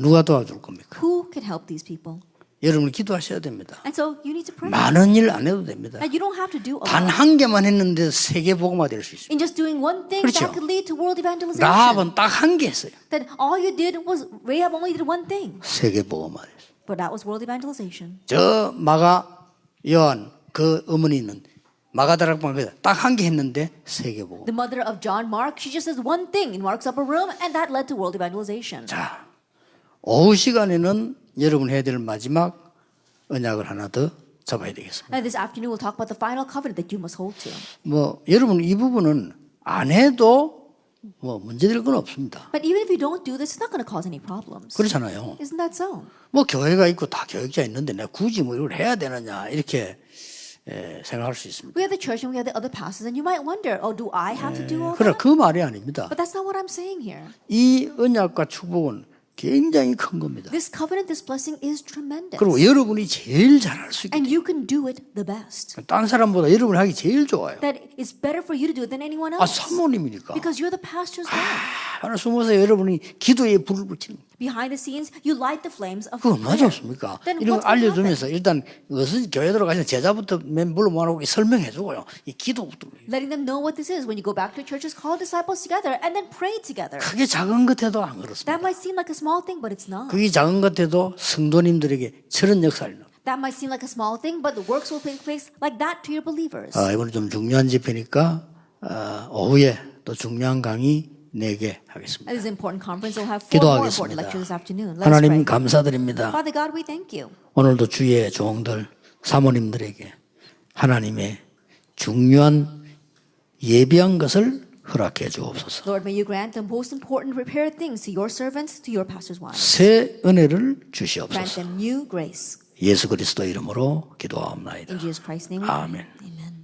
누가 도와줄 겁니까? Who can help these people? 여러분이 기도하셔야 됩니다. And so you need to pray. 많은 일 안 해도 됩니다. And you don't have to do a 단 lot. 한 개만 했는데 세계 복음화 될 수 있어요. In just doing one thing, 그렇죠. that could lead to world evangelization. 라합은 딱 한 개 했어요. That all you did was, Rahab only did one thing. 세계 복음화 됐어요. But that was world evangelization. 저 마가 요한 그 어머니는 마가다락방 딱 한 개 했는데 세계 복음. The mother of John Mark, she just says one thing in Mark's upper room, and that led to world evangelization. 자, 오후 시간에는 여러분 해야 될 마지막 언약을 하나 더 잡아야 되겠습니다. And this afternoon, we'll talk about the final covenant that you must hold to. 뭐 여러분 이 부분은 안 해도 뭐 문제될 건 없습니다. But even if you don't do this, it's not going to cause any problems. 그렇잖아요. Isn't that so? 뭐 교회가 있고 다 교육자 있는데 내가 굳이 뭐 이걸 해야 되느냐 이렇게 생각할 수 있습니다. We have the church and we have the other pastors, and you might wonder, oh, do I have to do all 그러나 that? 그 말이 아닙니다. But that's not what I'm saying here. 이 언약과 축복은 굉장히 큰 겁니다. This covenant, this blessing is tremendous. 그리고 여러분이 제일 잘할 수 있게 And you can do it the best. 딴 사람보다 여러분이 하기 제일 좋아요. That it's better for you to do it than anyone 아 else. 사모님이니까 Because you're the pastor's wife. 하나 숨어서 여러분이 기도에 불을 붙이는 거예요. Behind the scenes, you light the flames of 그거 얼마나 prayer. 좋습니까? Then 이런 what's 거 going to 알려주면서 일단 무슨 교회 들어가시는 제자부터 맨불로 모아놓고 설명해주고요. 이 기도부터 Letting them know what this is. When you go back to churches, call disciples together and then pray together. 크게 작은 것 해도 안 그렇습니다. That might seem like a small thing, but it's not. 그게 작은 것 해도 성도님들에게 저런 역사를 넣어요. That might seem like a small thing, but the works will take place like that to your believers. 이번에 좀 중요한 집회니까 오후에 또 중요한 강의 4개 하겠습니다. At this important conference, we'll have 4 more important 기도하겠습니다. lectures this afternoon. Let's 하나님 pray. 감사드립니다. Father God, we thank you. 오늘도 주의 종들 사모님들에게 하나님의 중요한 예비한 것을 허락해 주옵소서. Lord, may you grant the most important prepared things to your servants, to your pastors' wives. 새 은혜를 Grant 주시옵소서. them new grace. 예수 그리스도 이름으로 기도하옵나이다. In Jesus Christ's name we pray. 아멘. Amen.